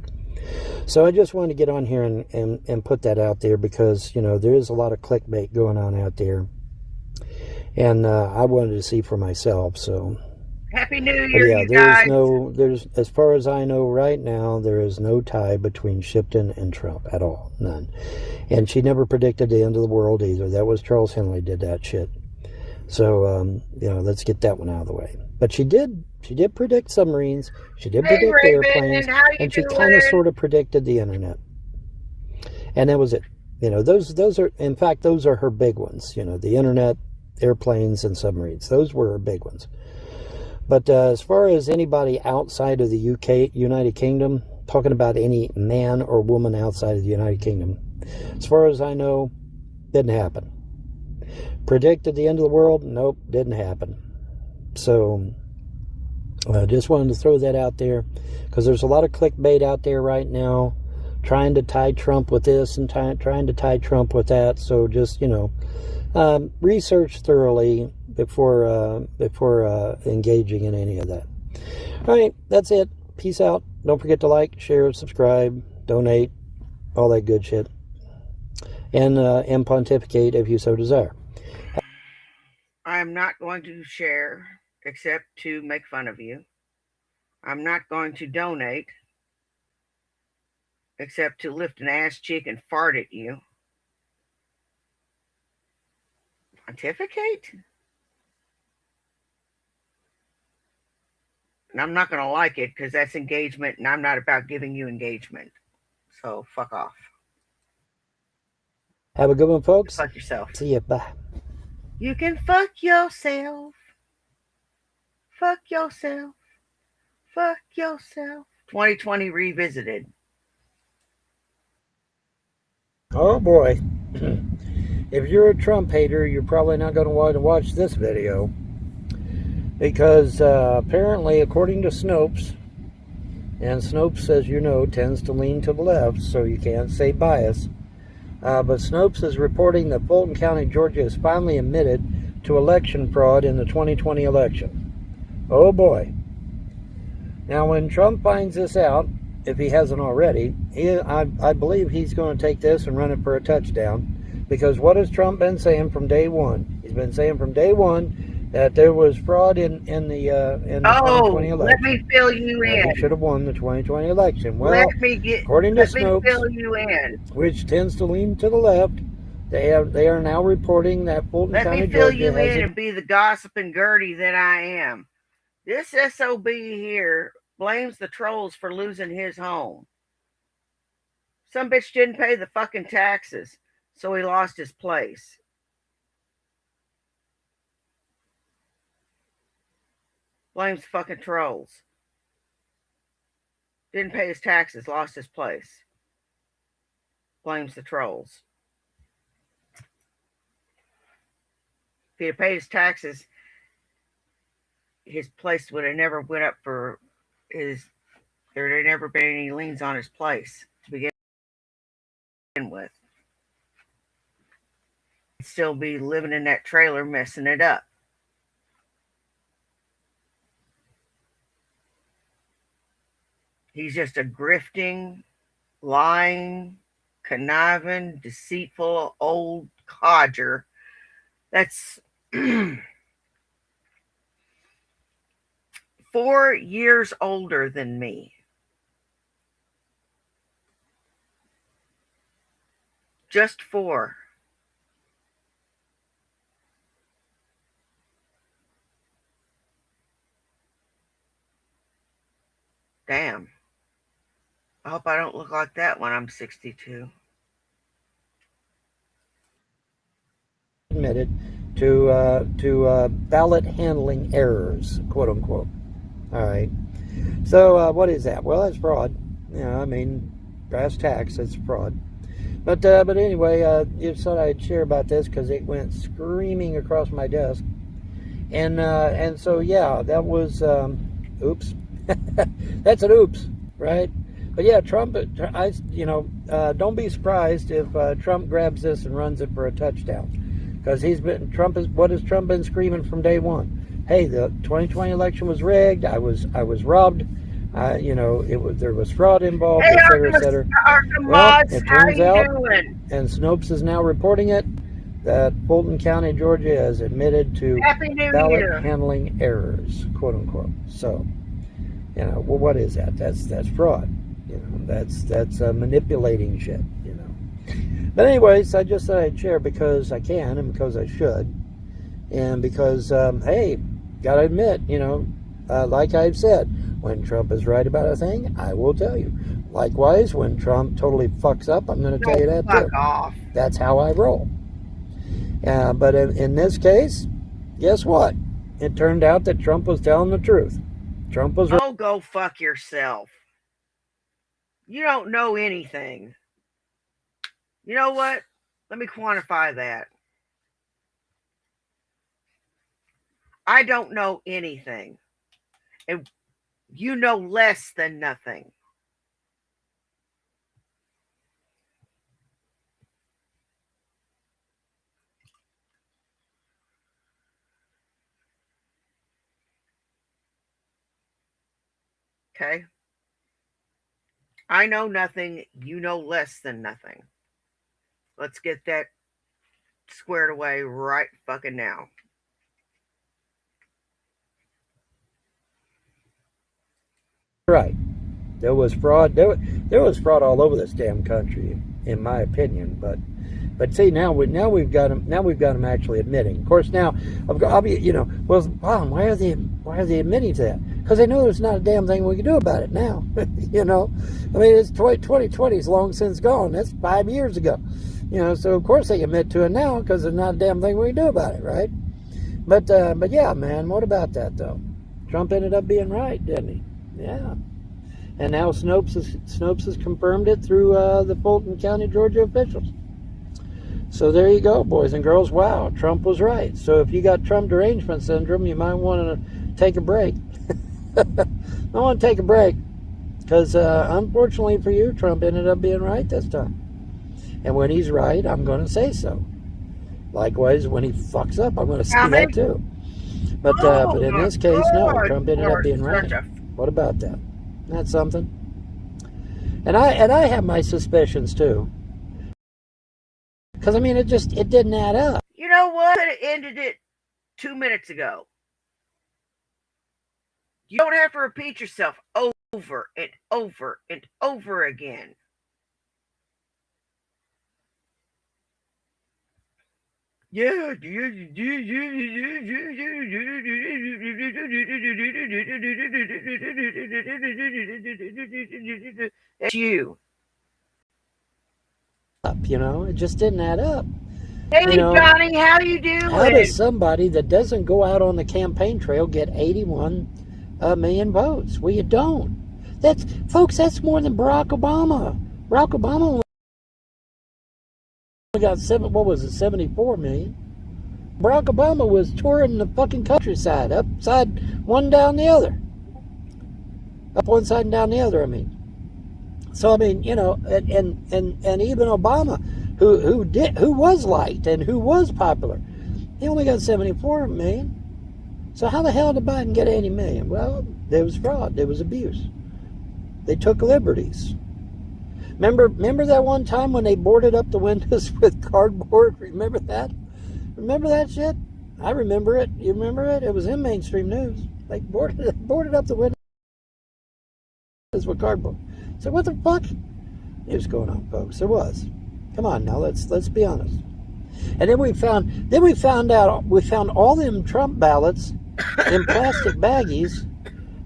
So I just wanted to get on here and put that out there because, there is a lot of clickbait going on out there. And I wanted to see for myself. So Happy New But Year, yeah, you guys. there's as far as I know right now, there is no tie between Shipton and Trump at all, none. And she never predicted the end of the world either. That was Charles Henley did that shit. So let's get that one out of the way. But she did predict submarines. She did Hey, predict airplanes, Raven, how you and she doing? kind of sort of predicted the internet. And that was it. Those are, in fact, those are her big ones. The internet, airplanes, and submarines. Those were her big ones. But as far as anybody outside of the UK, United Kingdom, talking about any man or woman outside of the United Kingdom, as far as I know, didn't happen. Predicted the end of the world? Nope, didn't happen. So I just wanted to throw that out there because there's a lot of clickbait out there right now trying to tie Trump with this and trying to tie Trump with that. So just, research thoroughly before engaging in any of that. All right, that's it. Peace out. Don't forget to like, share, subscribe, donate, all that good shit. And pontificate if you so desire. I'm not going to share except to make fun of you. I'm not going to donate except to lift an ass cheek and fart at you. Pontificate? And I'm not going to like it because that's engagement, and I'm not about giving you engagement. So fuck off. Have a good one, folks. Fuck yourself. See ya. Bye. You can fuck yourself. Fuck yourself. Fuck yourself. 2020 revisited. Oh boy. If you're a Trump hater, you're probably not going to want to watch this video. Because apparently, according to Snopes, and Snopes, as you know, tends to lean to the left, so you can't say bias. But Snopes is reporting that Fulton County, Georgia is finally admitted to election fraud in the 2020 election. Oh boy. Now when Trump finds this out, if he hasn't already, I believe he's going to take this and run it for a touchdown. Because what has Trump been saying from day one? He's been saying from day one that there was fraud in the 2020 election. Let me fill you in. He should have won the 2020 election. Well, according to let me Snopes, fill you in. which tends to lean to the left, they are now reporting that Fulton Let County, me fill Georgia you has in and be the gossiping Gertie that I am. This SOB here blames the trolls for losing his home. Some bitch didn't pay the fucking taxes, so he lost his place. Blames fucking trolls. Didn't pay his taxes, lost his place. Blames the trolls. If he had paid his taxes, his place would have never went up for his, there had never been any liens on his place to begin with. He'd still be living in that trailer messing it up. He's just a grifting, lying, conniving, deceitful old codger that's 4 years older than me. Just 4. Damn. I hope I don't look like that when I'm 62. admitted to ballot handling errors, quote unquote. All right. So what is that? Well, that's fraud. I mean, brass tacks, it's fraud. But anyway, just thought I'd share about this because it went screaming across my desk, and so yeah, that was oops. That's an oops, right? But yeah, Trump. Don't be surprised if Trump grabs this and runs it for a touchdown, because what has Trump been screaming from day one? Hey, the 2020 election was rigged. I was robbed. There was fraud involved, Hey, et cetera, et cetera. Well, it turns out, and Snopes is now reporting it, that Fulton County, Georgia has admitted to Happy New ballot Year. handling errors, quote unquote. So, well, what is that? That's fraud. That's manipulating shit. But anyways, I just thought I'd share because I can and because I should, and because hey, gotta admit, like I've said, when Trump is right about a thing, I will tell you. Likewise, when Trump totally fucks up, I'm going to tell you that Fuck too. off. That's how I roll. But in this case, guess what? It turned out that Trump was telling the truth. Trump was right. Oh, go fuck yourself. You don't know anything. You know what? Let me quantify that. I don't know anything. And you know less than nothing. Okay? I know nothing. You know less than nothing. Let's get that squared away right fucking now. Right. There was fraud. There was fraud all over this damn country, in my opinion. But see, now we've got them actually admitting. Of course, now I'll be well, why are they admitting to that? Because they know there's not a damn thing we can do about it now. I mean, it's 2020 is long since gone. That's 5 years ago. So of course they admit to it now because there's not a damn thing we can do about it, right? But yeah, man, what about that though? Trump ended up being right, didn't he? Yeah. And now Snopes has confirmed it through the Fulton County, Georgia officials. So there you go, boys and girls. Wow, Trump was right. So if you got Trump derangement syndrome, you might want to take a break. I want to take a break because unfortunately for you, Trump ended up being right this time. And when he's right, I'm going to say so. Likewise, when he fucks up, I'm going to say that too. But in this case, no, Trump ended up being right. What about that? That's something. And I have my suspicions too. Because I mean, it didn't add up. You know what? Could have ended it 2 minutes ago. You don't have to repeat yourself over and over and over again. Yeah. It's you. It just didn't add up. Hey, Johnny, how you doing? How does somebody that doesn't go out on the campaign trail get 81 million votes? Well, you don't. That's more than Barack Obama. Barack Obama only got 74 million. Barack Obama was touring the fucking countryside, upside one down the other. Up one side and down the other, I mean. So I mean, and even Obama, who was liked and who was popular, he only got 74 million. So how the hell did Biden get 80 million? Well, there was fraud, there was abuse. They took liberties. Remember that one time when they boarded up the windows with cardboard? Remember that? Remember that shit? I remember it. You remember it? It was in mainstream news. They boarded up the windows with cardboard. So what the fuck is going on, folks? There was. Come on now, let's be honest. And then we found all them Trump ballots in plastic baggies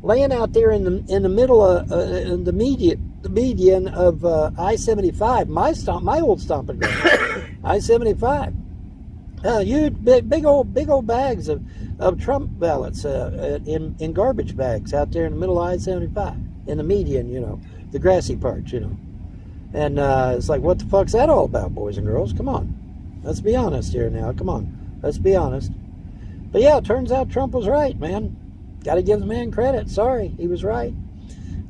laying out there in the middle of the median of I-75, my old stomping ground, I-75. Huge, big old bags of Trump ballots in garbage bags out there in the middle of I-75, in the median, the grassy parts, And it's like, what the fuck's that all about, boys and girls? Come on. Let's be honest here now. Come on. Let's be honest. But yeah, it turns out Trump was right, man. Got to give the man credit. Sorry, he was right.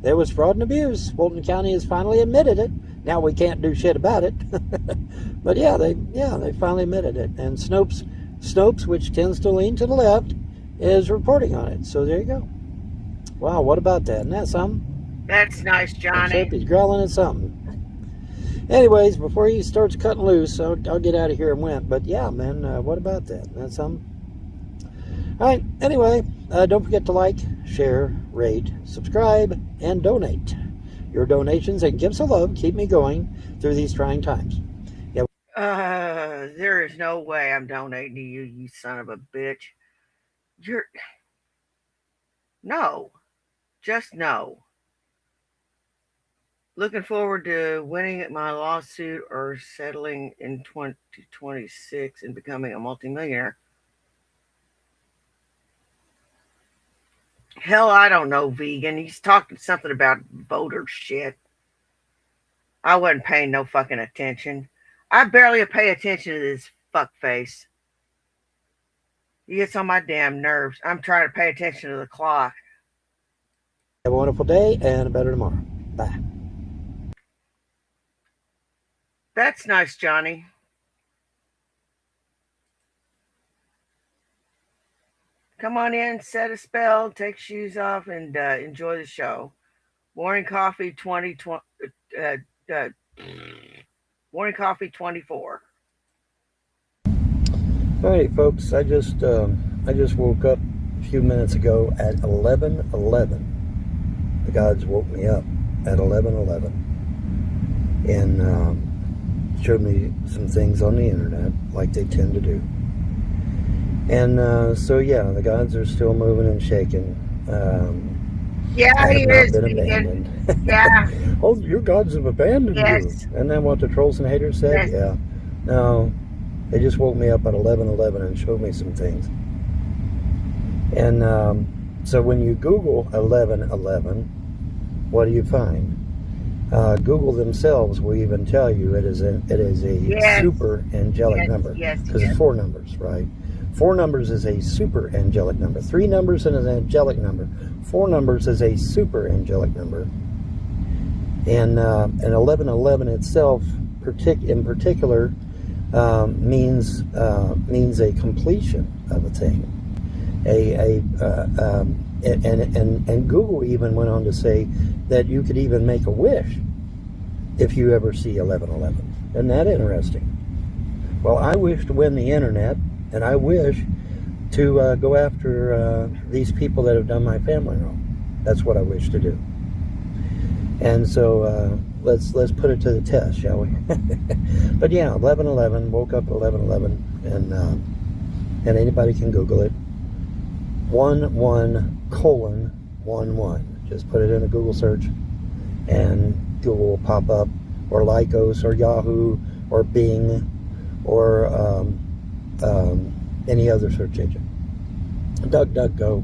There was fraud and abuse. Fulton County has finally admitted it. Now we can't do shit about it. But yeah, they finally admitted it. And Snopes, which tends to lean to the left, is reporting on it. So there you go. Wow, what about that? Isn't that something? That's nice, Johnny. Except he's growling at something. Anyways, before he starts cutting loose, I'll get out of here and went. But yeah, man, what about that? That's something. All right. Anyway, don't forget to like, share, rate, subscribe, and donate. Your donations and gifts of love keep me going through these trying times. There is no way I'm donating to you, you son of a bitch. You're no, just no. Looking forward to winning my lawsuit or settling in 2026 and becoming a multimillionaire. Hell, I don't know, vegan. He's talking something about voter shit. I wasn't paying no fucking attention. I barely pay attention to this fuckface. He gets on my damn nerves. I'm trying to pay attention to the clock. Have a wonderful day and a better tomorrow. Bye. That's nice, Johnny. Come on in, set a spell, take shoes off, and enjoy the show. Morning Coffee 2020. Morning Coffee 24. All right, folks. I just woke up a few minutes ago at 11:11. The gods woke me up at 11:11 and showed me some things on the internet, like they tend to do. And so yeah, the gods are still moving and shaking. Yeah, he is. Been abandoned. Yeah. Oh, your gods have abandoned you. Yes. Isn't that what the trolls and haters said? Yes. Yeah. No, they just woke me up at 11:11 and showed me some things. And so when you Google 11:11, what do you find? Google themselves will even tell you it is a Yes. super angelic Yes, number, yes, because yes. it's 4 numbers, right? 4 numbers is a super angelic number. 3 numbers is an angelic number. 4 numbers is a super angelic number. And 11:11 itself, in particular, means a completion of a thing. And Google even went on to say that you could even make a wish if you ever see 11:11. Isn't that interesting? Well, I wish to win the internet, and I wish to go after these people that have done my family wrong. That's what I wish to do. And so let's put it to the test, shall we? But yeah, 11:11. Woke up at 11:11, and anybody can Google it. 11:11. Just put it in a Google search, and Google will pop up, or Lycos, or Yahoo, or Bing, or any other search engine. DuckDuckGo.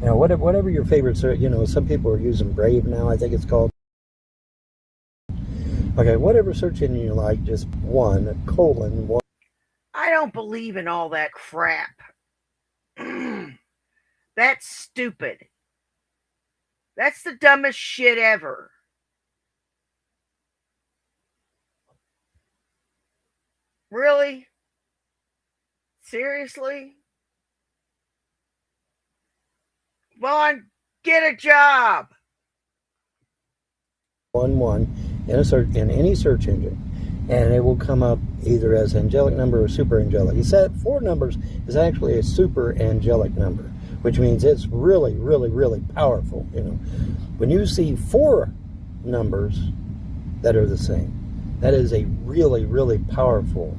You know, whatever your favorite search. You know, some people are using Brave now, I think it's called. Okay, whatever search engine you like, just 1:1. I don't believe in all that crap. That's stupid. That's the dumbest shit ever. Really? Seriously? Vaughn, get a job. 1 in any search engine, and it will come up either as angelic number or super angelic. He said 4 numbers is actually a super angelic number, which means it's really, really, really powerful. You know, when you see 4 numbers that are the same, that is a really, really powerful.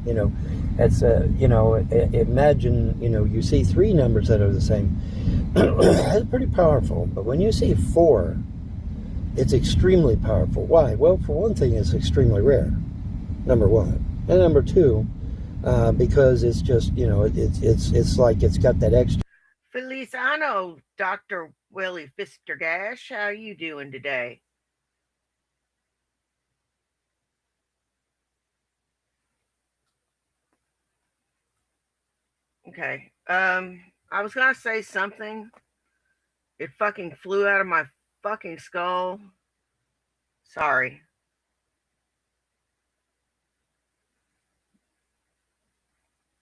You know, it's imagine, you see 3 numbers that are the same. That's pretty powerful. But when you see 4, it's extremely powerful. Why? Well, for one thing, it's extremely rare. Number 1, and number 2, because it's just, it's like it's got that extra. Feliciano, Dr. Willie Fistergash, how are you doing today? Okay. I was gonna say something. It fucking flew out of my fucking skull. Sorry.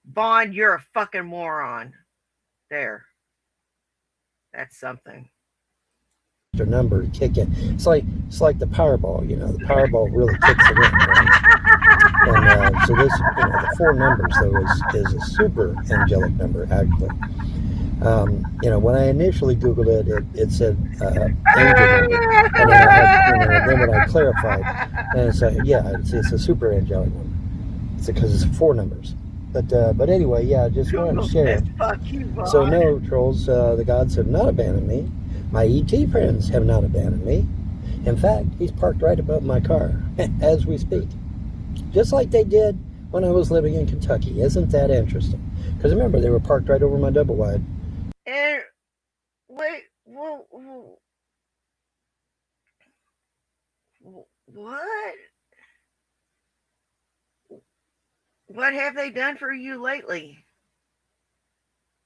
Vaughn, you're a fucking moron. There. That's something. extra number to kick in. It's like the Powerball, you know. The Powerball really kicks it in, right? And so this, you know, the 4 numbers though is a super angelic number actually. You know, when I initially Googled it said angel number, and then I had, you know, then when I clarified, and it's it's a super angelic number. It's because it's 4 numbers. But anyway, yeah, I just wanted to share. So no, trolls, the gods have not abandoned me. My ET friends have not abandoned me. In fact, he's parked right above my car as we speak. Just like they did when I was living in Kentucky. Isn't that interesting? Because remember, they were parked right over my double wide. And wait, what? What have they done for you lately?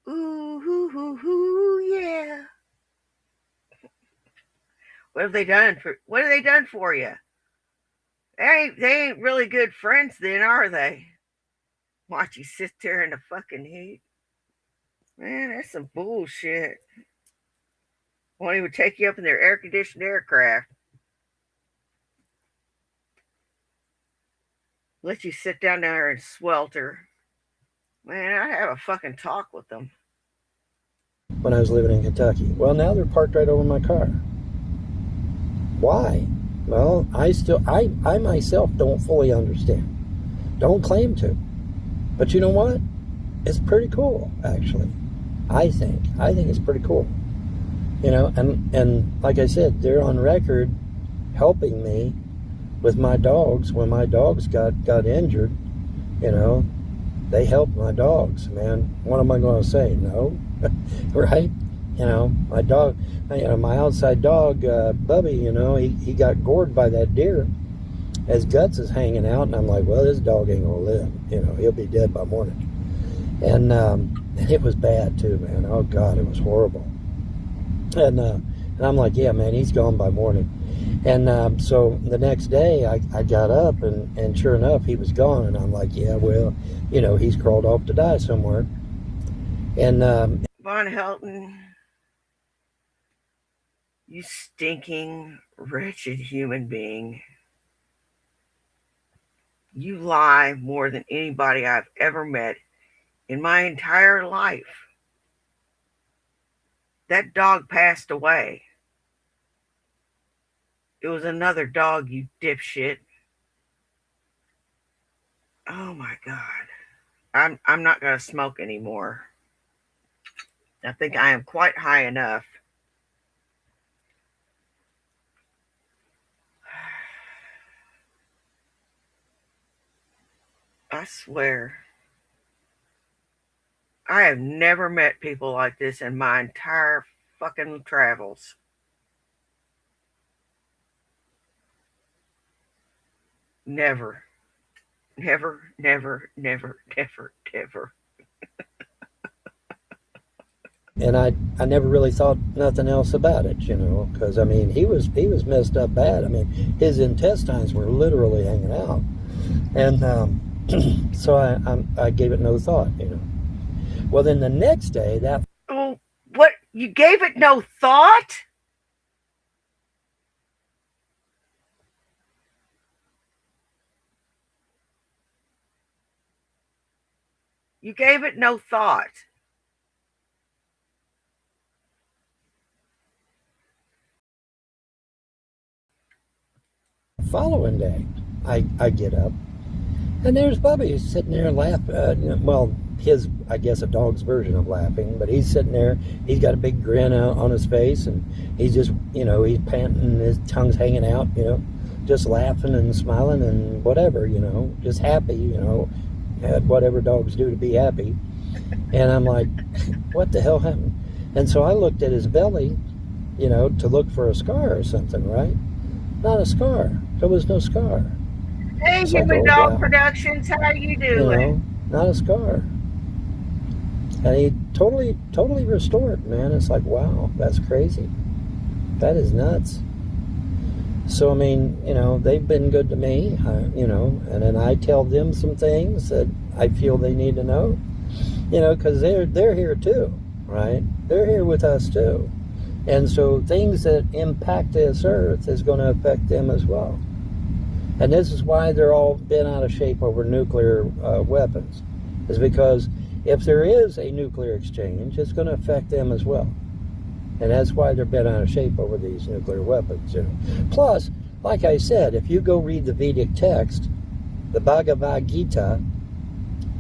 Ooh, hoo, hoo, hoo, yeah. What have they done for you? They ain't really good friends then, are they? Watch you sit there in the fucking heat. Man, that's some bullshit. Won't even take you up in their air-conditioned aircraft. Let you sit down there and swelter. Man, I'd have a fucking talk with them. When I was living in Kentucky. Well, now they're parked right over my car. Why? Well, I myself don't fully understand. Don't claim to. But you know what? It's pretty cool, actually. I think it's pretty cool. You know, and like I said, they're on record helping me with my dogs. When my dogs got injured, you know, they helped my dogs, man. What am I going to say? No, right? You know, my dog, you know, my outside dog, Bubby, you know, he got gored by that deer. His guts is hanging out, and I'm like, well, this dog ain't gonna live. You know, he'll be dead by morning. And it was bad too, man. Oh God, it was horrible. And I'm like, yeah, man, he's gone by morning. And so the next day I got up and sure enough, he was gone. And I'm like, yeah, well, you know, he's crawled off to die somewhere. And Von Helton, you stinking, wretched human being. You lie more than anybody I've ever met in my entire life. That dog passed away. It was another dog, you dipshit. Oh my God. I'm not going to smoke anymore. I think I am quite high enough. I swear, I have never met people like this in my entire fucking travels. Never. Never, never, never, never, never. And I never really thought nothing else about it, you know, because I mean he was messed up bad. I mean his intestines were literally hanging out, and so I gave it no thought, you know. Well, then the next day that. Oh, what? You gave it no thought? You gave it no thought. Following day, I get up, and there's Bubby sitting there laughing. Well, his, I guess, a dog's version of laughing, but he's sitting there. He's got a big grin out on his face, and he's just, you know, he's panting, his tongue's hanging out, you know, just laughing and smiling and whatever, you know, just happy, you know, whatever dogs do to be happy. And I'm like, what the hell happened? And so I looked at his belly, you know, to look for a scar or something, right? Not a scar. There was no scar. Hey, Human Dog Productions, how you doing? You know, not a scar. And he totally restored, man. It's like, wow, that's crazy. That is nuts. So, I mean, you know, they've been good to me, you know, and then I tell them some things that I feel they need to know, you know, because they're here too, right? They're here with us too. And so things that impact this earth is going to affect them as well. And this is why they're all bent out of shape over nuclear weapons, is because if there is a nuclear exchange, it's going to affect them as well. And that's why they're bent out of shape over these nuclear weapons. You know. Plus, like I said, if you go read the Vedic text, the Bhagavad Gita,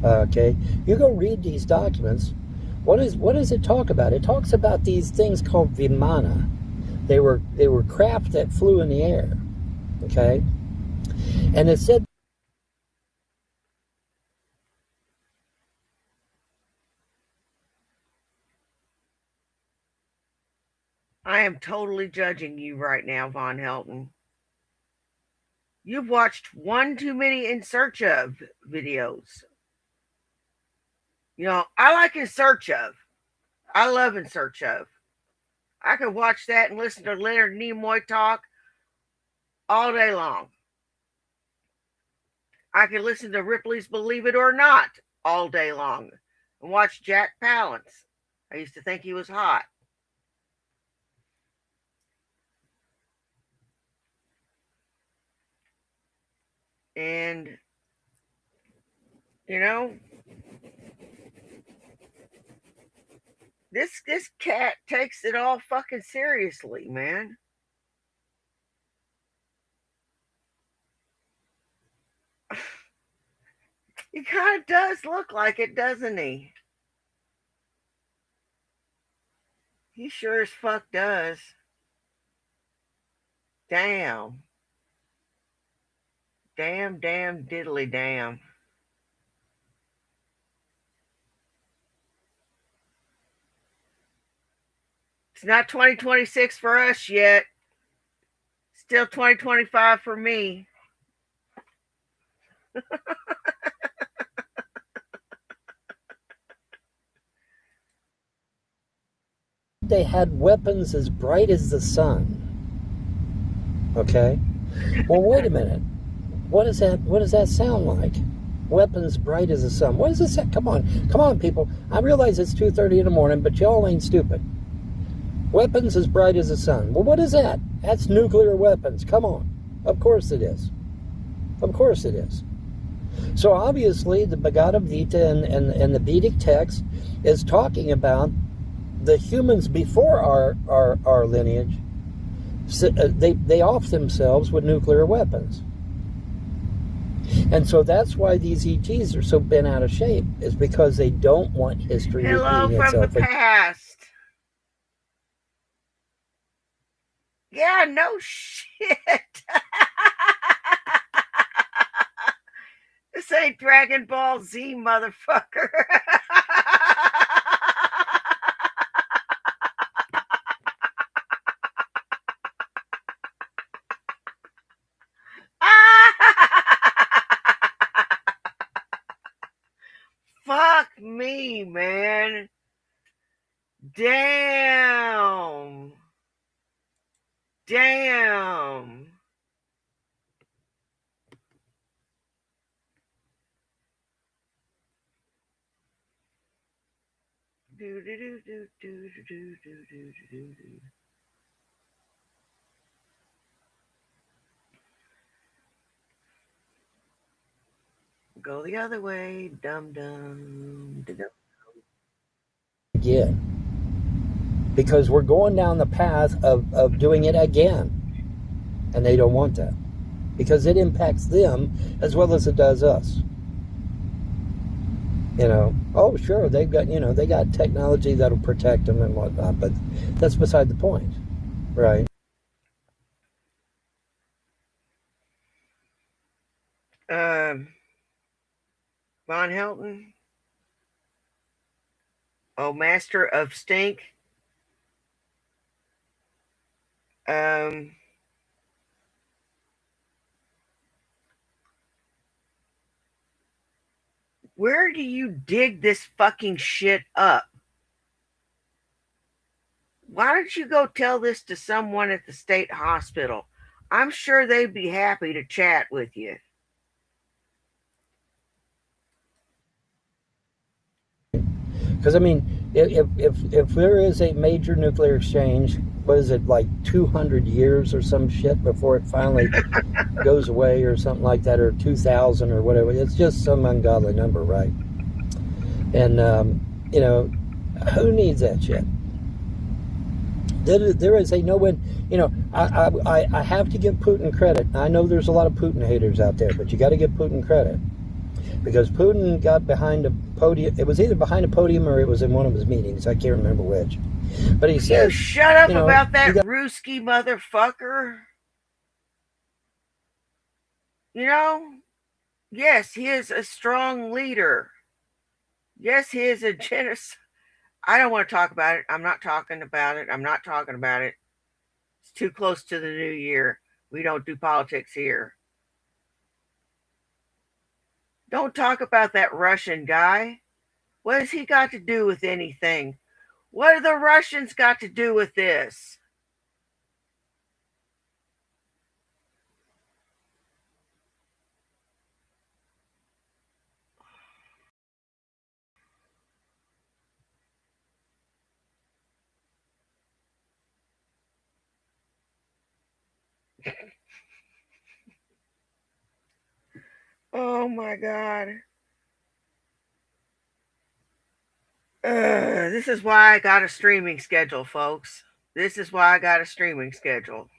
okay, you go read these documents. What does it talk about? It talks about these things called Vimana. They were craft that flew in the air. Okay? And it said I am totally judging you right now, Von Helton. You've watched one too many In Search Of videos. You know, I like In Search Of. I love In Search Of. I could watch that and listen to Leonard Nimoy talk all day long. I could listen to Ripley's Believe It or Not all day long and watch Jack Palance. I used to think he was hot. And, you know, this cat takes it all fucking seriously, man. He kind of does look like it, doesn't he? He sure as fuck does. Damn. Damn, diddly damn. It's not 2026 for us yet. Still 2025 for me. they had weapons as bright as the sun. Okay? Well, wait a minute. What does that sound like? Weapons bright as the sun. What does it say? Come on, people. I realize it's 2:30 in the morning, but y'all ain't stupid. Weapons as bright as the sun. Well, what is that? That's nuclear weapons. Come on. Of course it is. Of course it is. So obviously, the Bhagavad Gita and the Vedic text is talking about the humans before our lineage. They off themselves with nuclear weapons. And so that's why these ETs are so bent out of shape, is because they don't want history Hello repeating from itself. the past. Yeah, no shit. This ain't Dragon Ball Z, motherfucker. Fuck me, man. Damn. Go the other way, dum dum. Again. Because we're going down the path of doing it again. And they don't want that. Because it impacts them as well as it does us. You know, oh sure, they got technology that'll protect them and whatnot, but that's beside the point, right? Von Helton. Oh, Master of Stink. Where do you dig this fucking shit up? Why don't you go tell this to someone at the state hospital? I'm sure they'd be happy to chat with you. Because I mean, if there is a major nuclear exchange, what is it, like 200 years or some shit before it finally goes away or something like that, or 2,000 or whatever. It's just some ungodly number, right? And, you know, who needs that shit? There is a no-win. You know, I have to give Putin credit. I know there's a lot of Putin haters out there, but you got to give Putin credit. Because Putin got behind a podium. It was either behind a podium or it was in one of his meetings. I can't remember which. But he said, shut up you know, about that you got- Ruski motherfucker. You know, yes, he is a strong leader. Yes, he is a genocide. I don't want to talk about it. I'm not talking about it. I'm not talking about it. It's too close to the new year. We don't do politics here. Don't talk about that Russian guy. What has he got to do with anything? What have the Russians got to do with this? Oh my God. This is why I got a streaming schedule, folks. This is why I got a streaming schedule.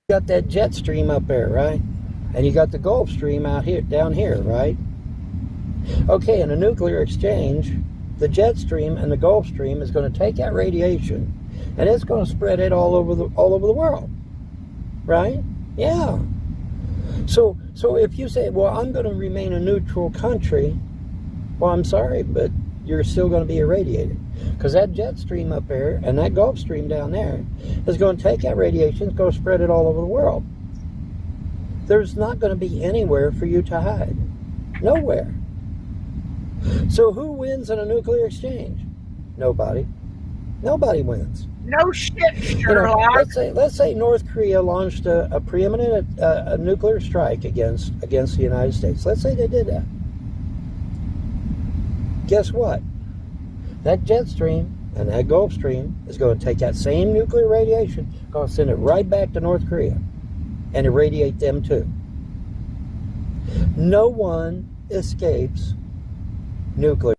You got that jet stream up there, right? And you got the Gulf Stream out here, down here, right? Okay, in a nuclear exchange, the jet stream and the Gulf Stream is going to take that radiation and it's going to spread it all over the world, right? Yeah. So if you say, well, I'm going to remain a neutral country, well, I'm sorry, but you're still going to be irradiated. Because that jet stream up there and that Gulf Stream down there is going to take that radiation, it's going to spread it all over the world. There's not going to be anywhere for you to hide. Nowhere. So who wins in a nuclear exchange? Nobody. Nobody wins. No shit, You know, Sherlock. let's say North Korea launched a preeminent nuclear strike against the United States. Let's say they did that. Guess what? That jet stream and that Gulf Stream is going to take that same nuclear radiation, going to send it right back to North Korea and irradiate them too. No one escapes nuclear.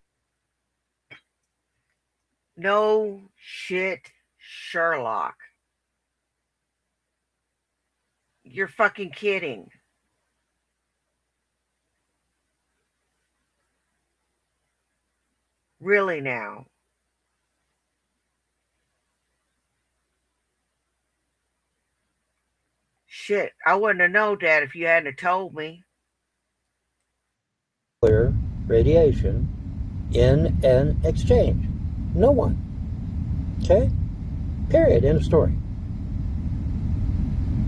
No shit, Sherlock. You're fucking kidding. Really now? Shit, I wouldn't have known that if you hadn't have told me. Radiation in an exchange. No one. Okay? Period. End of story.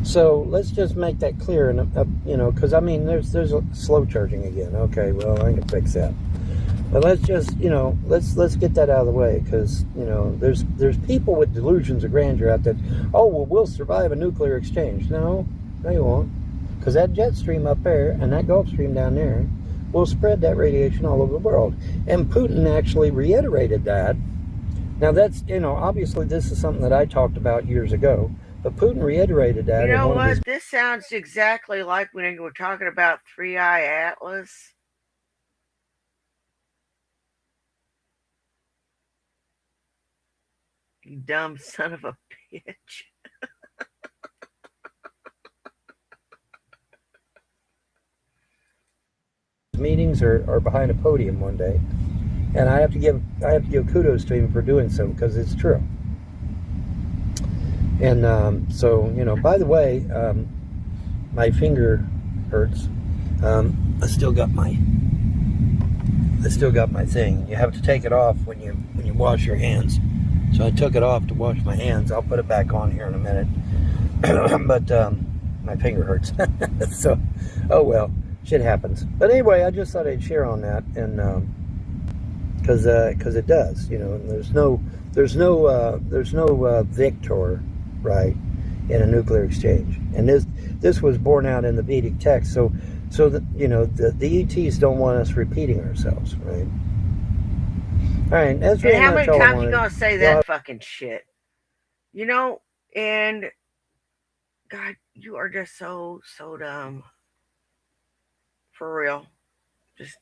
So let's just make that clear, and you know, because I mean, there's a slow charging again. Okay, well, I can fix that. But let's just, you know, let's get that out of the way, because you know, there's people with delusions of grandeur out there. Oh well, we'll survive a nuclear exchange. No, you won't, because that jet stream up there and that Gulf Stream down there will spread that radiation all over the world. And Putin actually reiterated that. Now that's, you know, obviously this is something that I talked about years ago, but Putin reiterated that. You know in one of his what? This sounds exactly like when you were talking about Three Eye Atlas. You dumb son of a bitch. meetings or behind a podium one day, and I have to give kudos to him for doing so, because it's true. And so, you know, by the way, my finger hurts. I still got my thing. You have to take it off when you wash your hands. So I took it off to wash my hands. I'll put it back on here in a minute. But my finger hurts. So, oh well. Shit happens. But anyway, I just thought I'd share on that, and because it does, you know. And there's no victor, right, in a nuclear exchange. And this was borne out in the Vedic text. So that, you know, the ETs don't want us repeating ourselves, right? right, that's And really how much many all I times you wanted. gonna say Y'all that fucking shit? You know, and God, you are just so dumb. For real. Just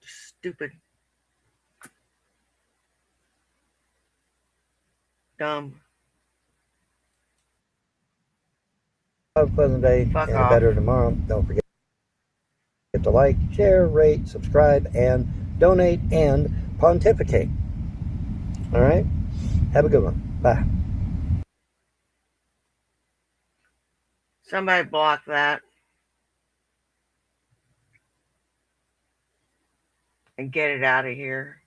stupid. Dumb. have a pleasant day Fuck and a off. better tomorrow. Don't forget to like, share, rate, subscribe, and donate and pontificate. All right? Have a good one. Bye. Somebody block that and get it out of here.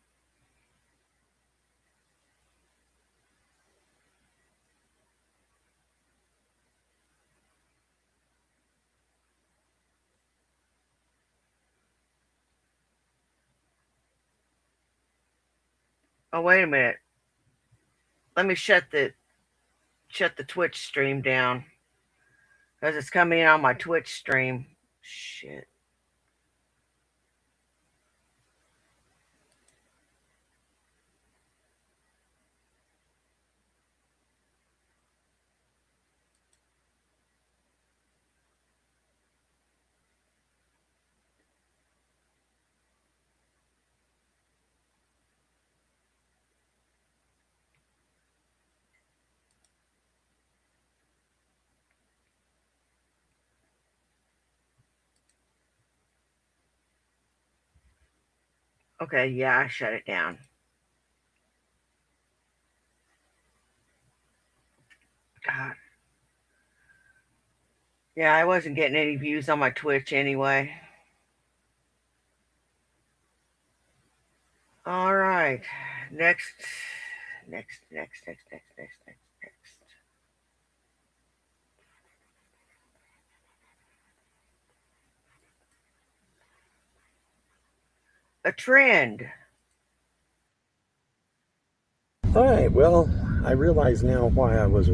Oh, wait a minute. Let me shut the Twitch stream down because it's coming in on my Twitch stream. Shit. Okay, yeah, I shut it down. God. Yeah, I wasn't getting any views on my Twitch anyway. All right. Next. A trend. All right. Well, I realize now why I was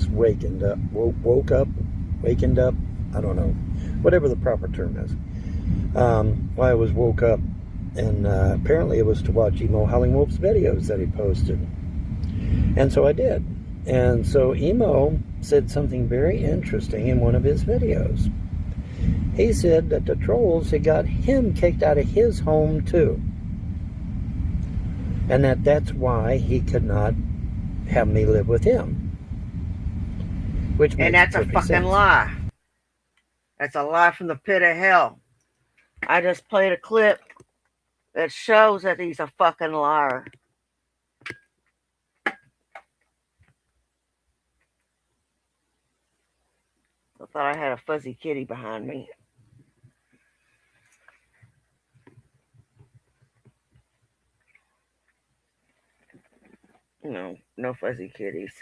wakened up, woke up, wakened up. I don't know, whatever the proper term is. Why I was woke up, and apparently it was to watch Emo Howling Wolf's videos that he posted, and so I did. And so Emo said something very interesting in one of his videos. He said that the trolls had got him kicked out of his home too. And that's why he could not have me live with him. Which makes And that's a perfect fucking sense. lie. That's a lie from the pit of hell. I just played a clip that shows that he's a fucking liar. I thought I had a fuzzy kitty behind me. No, no fuzzy kitties.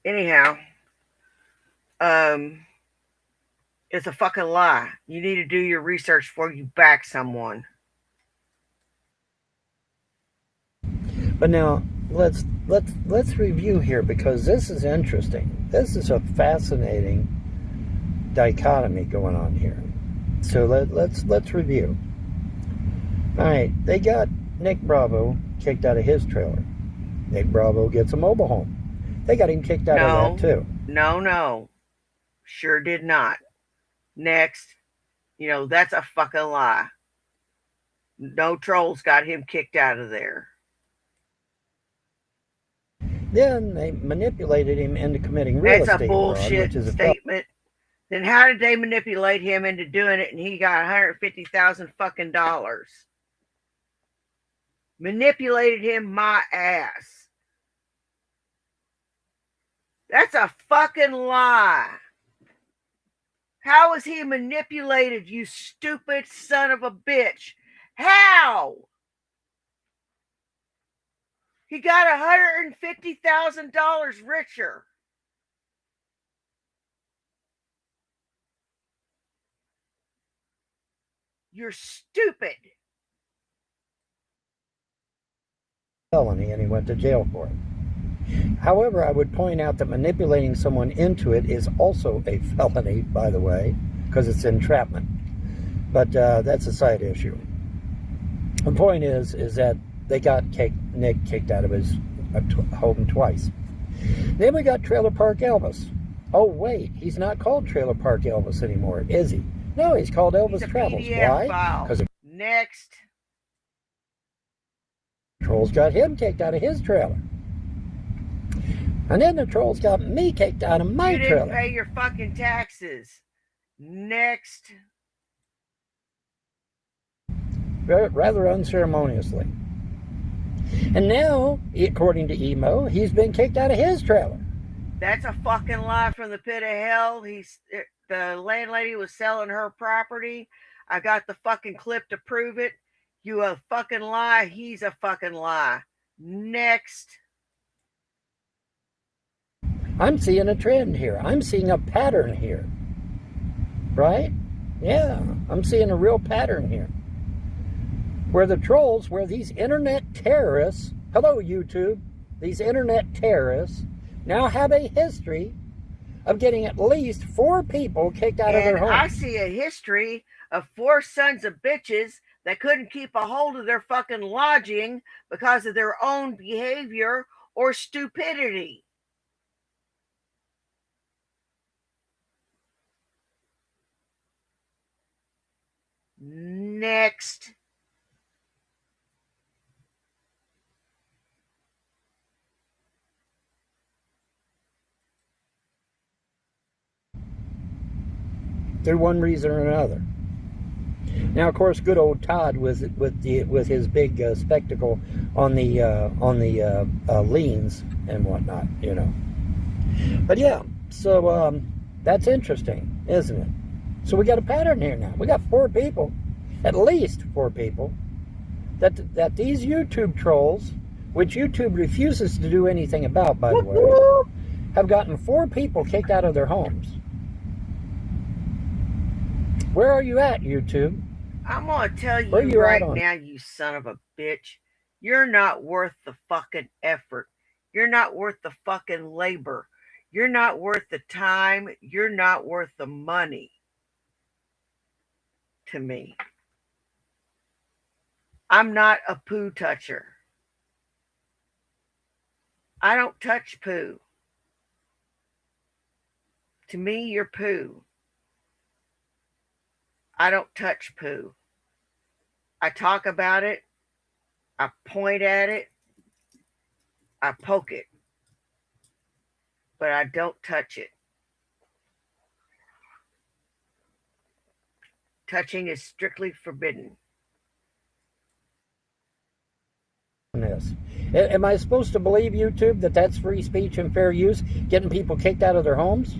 Anyhow, it's a fucking lie. You need to do your research before you back someone. But now let's review here, because this is interesting. This is a fascinating dichotomy going on here. So let's review. All right, they got Nick Bravo kicked out of his trailer. Nick Bravo gets a mobile home. They got him kicked out of that too. No. Sure did not. Next, that's a fucking lie. No trolls got him kicked out of there. Then they manipulated him into committing real That's a estate fraud, bullshit which is statement. Then how did they manipulate him into doing it and he got 150,000 fucking dollars? Manipulated him my ass. That's a fucking lie. How was he manipulated, you stupid son of a bitch? How? He got $150,000 richer. You're stupid. felony, and he went to jail for it. However, I would point out that manipulating someone into it is also a felony, by the way, because it's entrapment. But that's a side issue. The point is that they got Nick kicked out of his home twice. Then we got Trailer Park Elvis. Oh, wait, he's not called Trailer Park Elvis anymore, is he? No, he's called Elvis He's a Travels. PDF Why? file. Because the Next. trolls got him kicked out of his trailer. And then the trolls got me kicked out of my You didn't trailer. pay your fucking taxes. Next. Rather unceremoniously. And now, according to Emo, he's been kicked out of his trailer. That's a fucking lie from the pit of hell. The landlady was selling her property. I got the fucking clip to prove it. You a fucking lie. He's a fucking lie. Next. I'm seeing a trend here. I'm seeing a pattern here. Right? Yeah, I'm seeing a real pattern here. Where the trolls, where these internet terrorists, hello YouTube, these internet terrorists now have a history of getting at least 4 people kicked out of their homes. I see a history of 4 sons of bitches that couldn't keep a hold of their fucking lodging because of their own behavior or stupidity. Next. Through one reason or another. Now, of course, good old Todd was with his big spectacle on the liens and whatnot, you know. But yeah, so that's interesting, isn't it? So we got a pattern here now. We got 4 people, at least 4 people, that these YouTube trolls, which YouTube refuses to do anything about, by the way, have gotten 4 people kicked out of their homes. Where are you at, YouTube? I'm going to tell Where you you right at on- now, you son of a bitch, you're not worth the fucking effort. You're not worth the fucking labor. You're not worth the time. You're not worth the money to me. I'm not a poo toucher. I don't touch poo. To me, you're poo. I don't touch poo. I talk about it. I point at it. I poke it. But I don't touch it. Touching is strictly forbidden. This. Am I supposed to believe, YouTube, that that's free speech and fair use, getting people kicked out of their homes?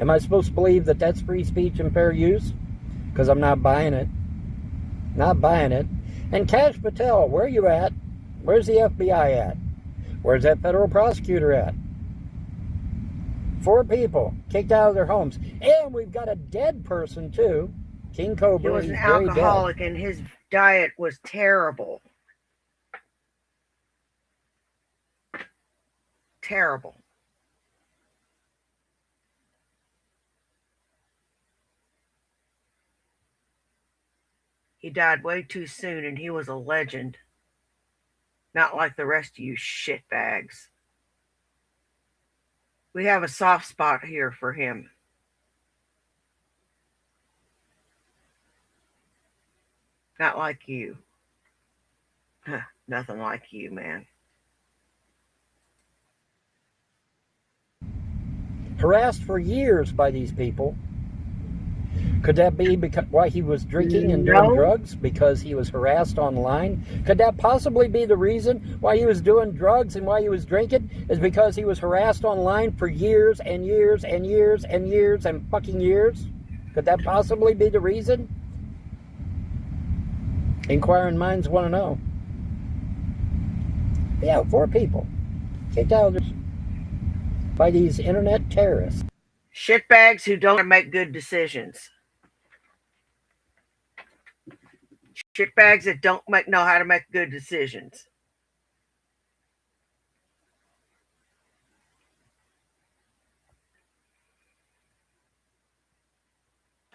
Am I supposed to believe that that's free speech and fair use? Because I'm not buying it. Not buying it. And Kash Patel, where are you at? Where's the FBI at? Where's that federal prosecutor at? 4 people kicked out of their homes. And we've got a dead person, too. King Cobra. He was an He's very dead. alcoholic and his diet was terrible. Terrible. He died way too soon and he was a legend. Not like the rest of you shitbags. We have a soft spot here for him. Not like you. Huh, nothing like you, man. Harassed for years by these people. Could that be because why he was drinking and doing drugs? Because he was harassed online? Could that possibly be the reason why he was doing drugs and why he was drinking? Is because he was harassed online for years and years and years and years and fucking years? Could that possibly be the reason? Inquiring minds want to know. Yeah, 4 people kicked out by these internet terrorists. Shitbags who don't make good decisions. Shitbags that don't know how to make good decisions.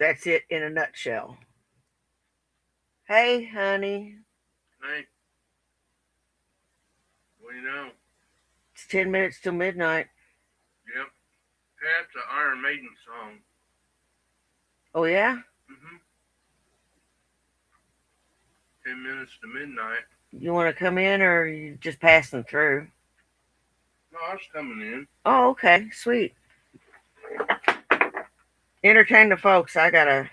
That's it in a nutshell. Hey, honey. Hey. What do you know? It's 10 minutes till midnight. Yep. That's an Iron Maiden song. Oh, yeah? Mm-hmm. 10 minutes to midnight. You want to come in or are you just passing through? No, I was coming in. Oh, okay. Sweet. Entertain the folks. I got to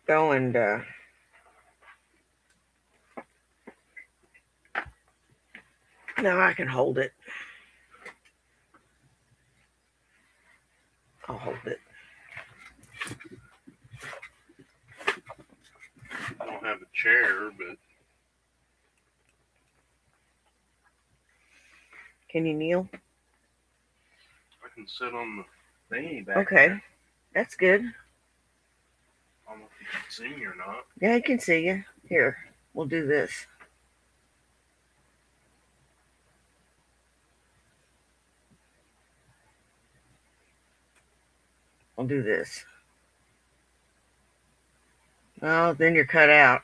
go and... No, I can hold it. I'll hold it. I don't have a chair, but Can you kneel? I can sit on the thingy back Okay. there. That's good. I don't know if you can see me or not. Yeah, I can see you. Here, we'll do this. I'll do this. Oh, then you're cut out.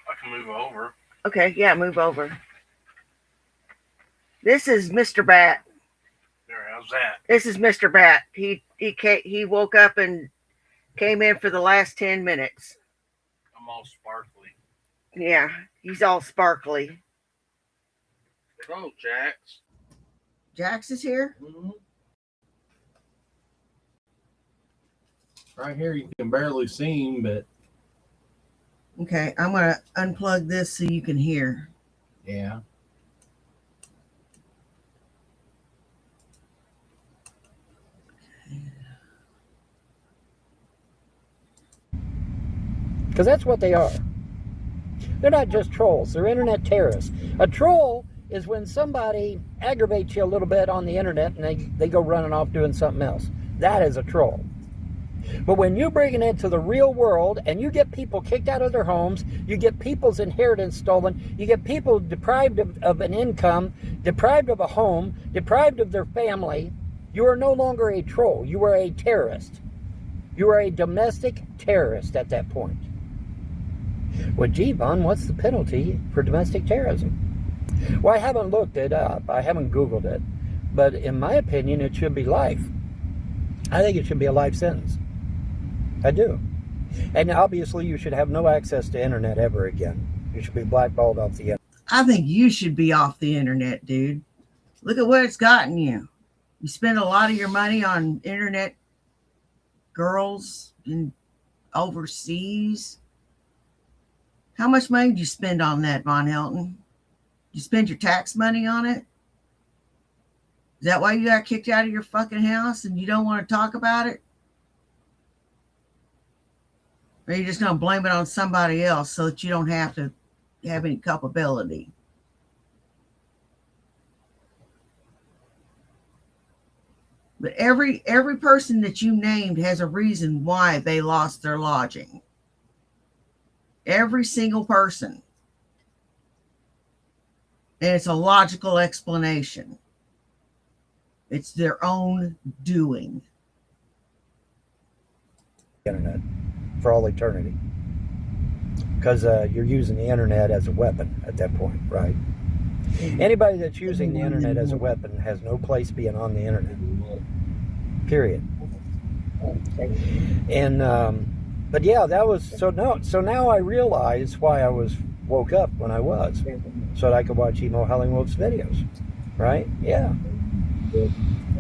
I can move over. Okay, yeah, move over. This is Mr. Bat. There, how's that? This is Mr. Bat. He woke up and came in for the last 10 minutes. I'm all sparkly. Yeah, he's all sparkly. Hello, Jax. Jax is here? Mm-hmm. Right here, you can barely see him, but Okay, I'm going to unplug this so you can hear. yeah. Because that's what they are. They're not just trolls, they're internet terrorists. A troll is when somebody aggravates you a little bit on the internet and they go running off doing something else. That is a troll. But when you bring it into the real world and you get people kicked out of their homes, you get people's inheritance stolen, you get people deprived of an income, deprived of a home, deprived of their family, you are no longer a troll. You are a terrorist. You are a domestic terrorist at that point. Well, gee, Vaughn, what's the penalty for domestic terrorism? Well, I haven't looked it up. I haven't Googled it. But in my opinion, it should be life. I think it should be a life sentence. I do. And obviously, you should have no access to internet ever again. You should be blackballed off the internet. I think you should be off the internet, dude. Look at what it's gotten you. You spend a lot of your money on internet girls in overseas. How much money did you spend on that, Von Helton? You spend your tax money on it? Is that why you got kicked out of your fucking house and you don't want to talk about it? Or are you just going to blame it on somebody else so that you don't have to have any culpability? But every person that you named has a reason why they lost their lodging. Every single person. And it's a logical explanation. It's their own doing. Internet for all eternity. Because you're using the internet as a weapon at that point, right? Anybody that's using the internet as a weapon has no place being on the internet. Period. And but yeah, that was so now I realize why I was woke up when I was, so that I could watch Emo Howling Wolf's videos, right? Yeah.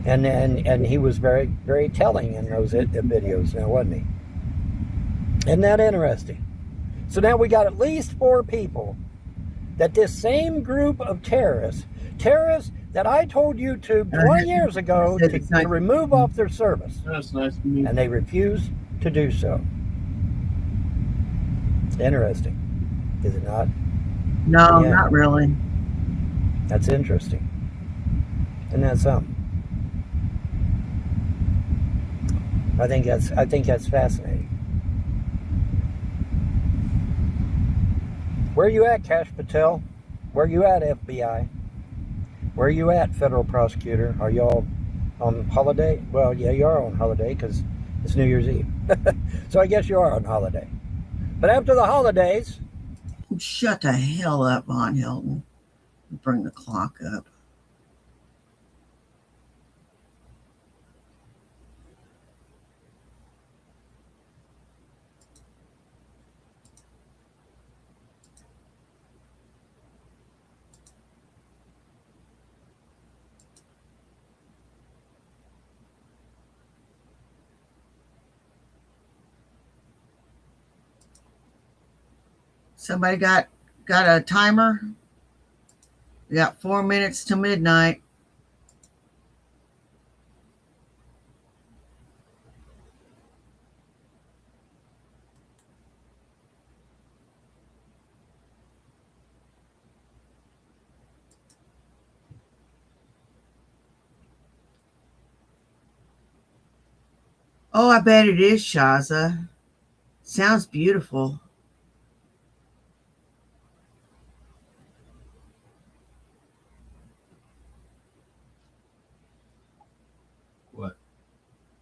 And he was very, very telling in those videos now, wasn't he? Isn't that interesting? So now we got at least 4 people that this same group of terrorists that I told YouTube 20 years ago to remove off their service. That's nice to meet you. And they refuse to do so. Interesting. Is it not? No, Yeah. not really. That's interesting. Isn't that something? I think that's fascinating. Where you at, Kash Patel? Where you at, FBI? Where you at, federal prosecutor? Are y'all on holiday. Well, yeah, you are on holiday because it's New Year's Eve. So I guess you are on holiday. But after the holidays, Shut the hell up, Von Hilton. Bring the clock up. Somebody got a timer? We got 4 minutes to midnight. Oh, I bet it is, Shaza. Sounds beautiful. What?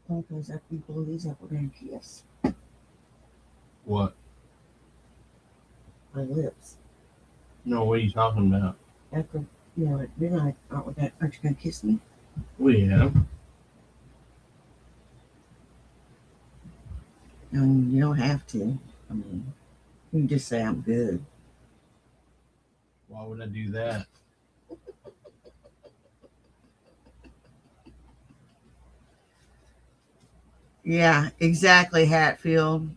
Oh, because after we blow these up, we're going to kiss What? my lips. No, what are you talking about? After, at midnight, aren't you going to kiss me? We have. No, you don't have to. I mean, you can just say I'm good. Why would I do that? Yeah, exactly, Hatfield.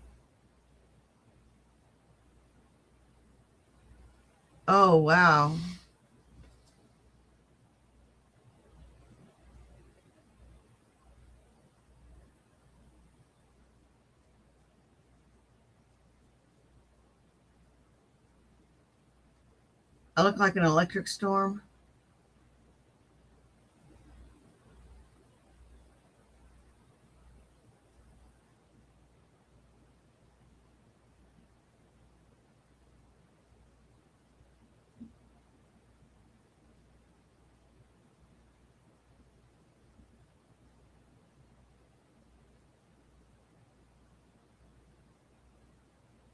Oh, wow. I look like an electric storm.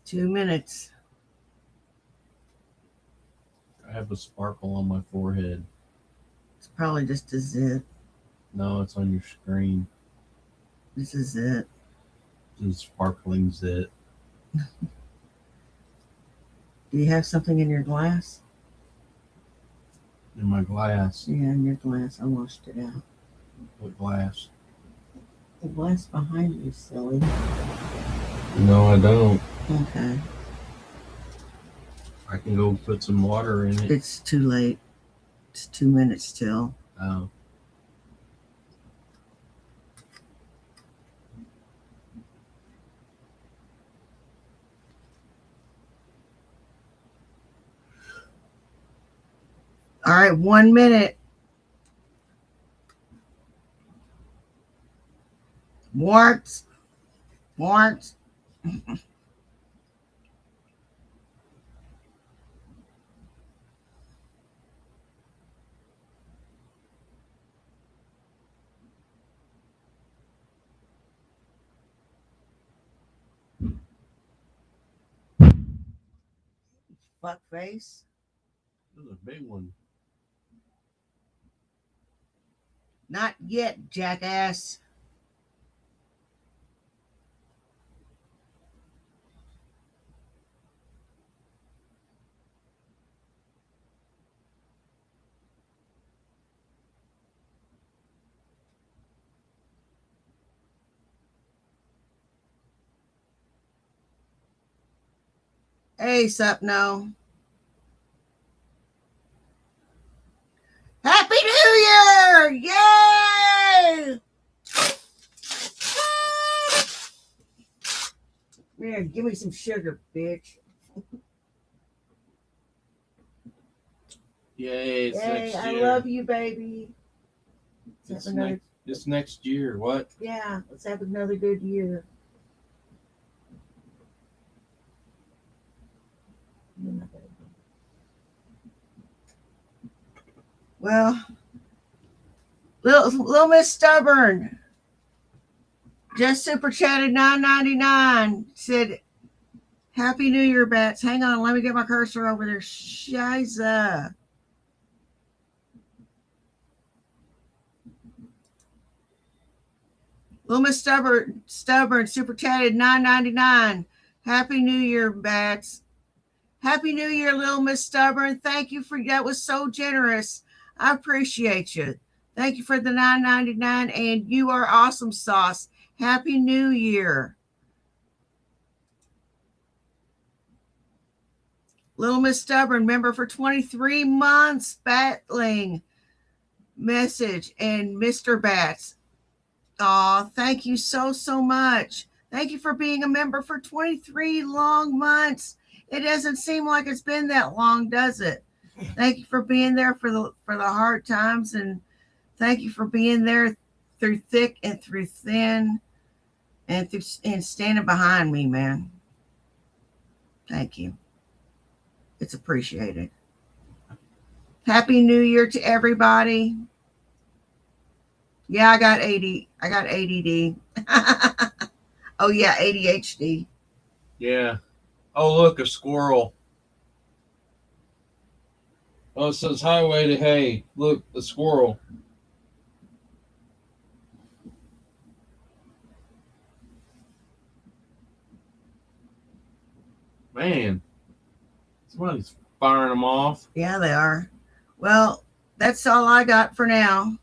Two minutes. I have a sparkle on my forehead. It's probably just a zit. No, it's on your screen. This is it. It's sparkling zit. Do you have something in your glass? In my glass. Yeah, in your glass. I washed it out. What glass? The glass behind you, silly. No, I don't. Okay. I can go put some water in it. It's too late. It's 2 minutes till. Oh. All right, 1 minute. Warts. Warts. Fuck face. This is a big one. Not yet, jackass. Hey, Supno. Happy New Year! Yay! Here, give me some sugar, bitch. Yay, it's Yay, next I year. love you, baby. It's next year. What? Yeah, let's have another good year. Well, Little Miss Stubborn just super chatted $9.99. Said, Happy New Year, Bats. Hang on, let me get my cursor over there. Shiza. Little Miss Stubborn super chatted $9.99. Happy New Year, Bats. Happy New Year, Little Miss Stubborn. Thank you for that. Was so generous. I appreciate you. Thank you for the $9.99, and you are awesome, Sauce. Happy New Year. Little Miss Stubborn, member for 23 months, battling message, and Mr. Bats. Oh, thank you so much. Thank you for being a member for 23 long months. It doesn't seem like it's been that long, does it? Thank you for being there for the hard times, and thank you for being there through thick and through thin, and standing behind me, man. Thank you. It's appreciated. Happy New Year to everybody. Yeah, I got ADD. Oh yeah, ADHD. Yeah. Oh, look, a squirrel. Oh, it says highway to hay. Look, a squirrel. Man, somebody's firing them off. Yeah, they are. Well, that's all I got for now.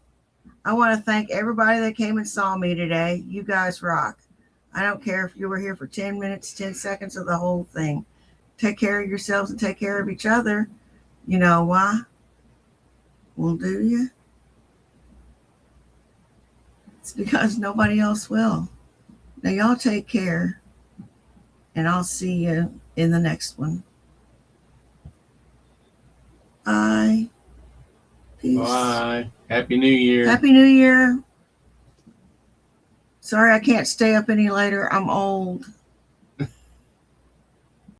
I want to thank everybody that came and saw me today. You guys rock. I don't care if you were here for 10 minutes, 10 seconds, or the whole thing. Take care of yourselves and take care of each other. You know why? Well, do you? It's because nobody else will. Now, y'all take care, and I'll see you in the next one. Bye. Peace. Bye. Happy New Year. Happy New Year. Sorry I can't stay up any later. I'm old.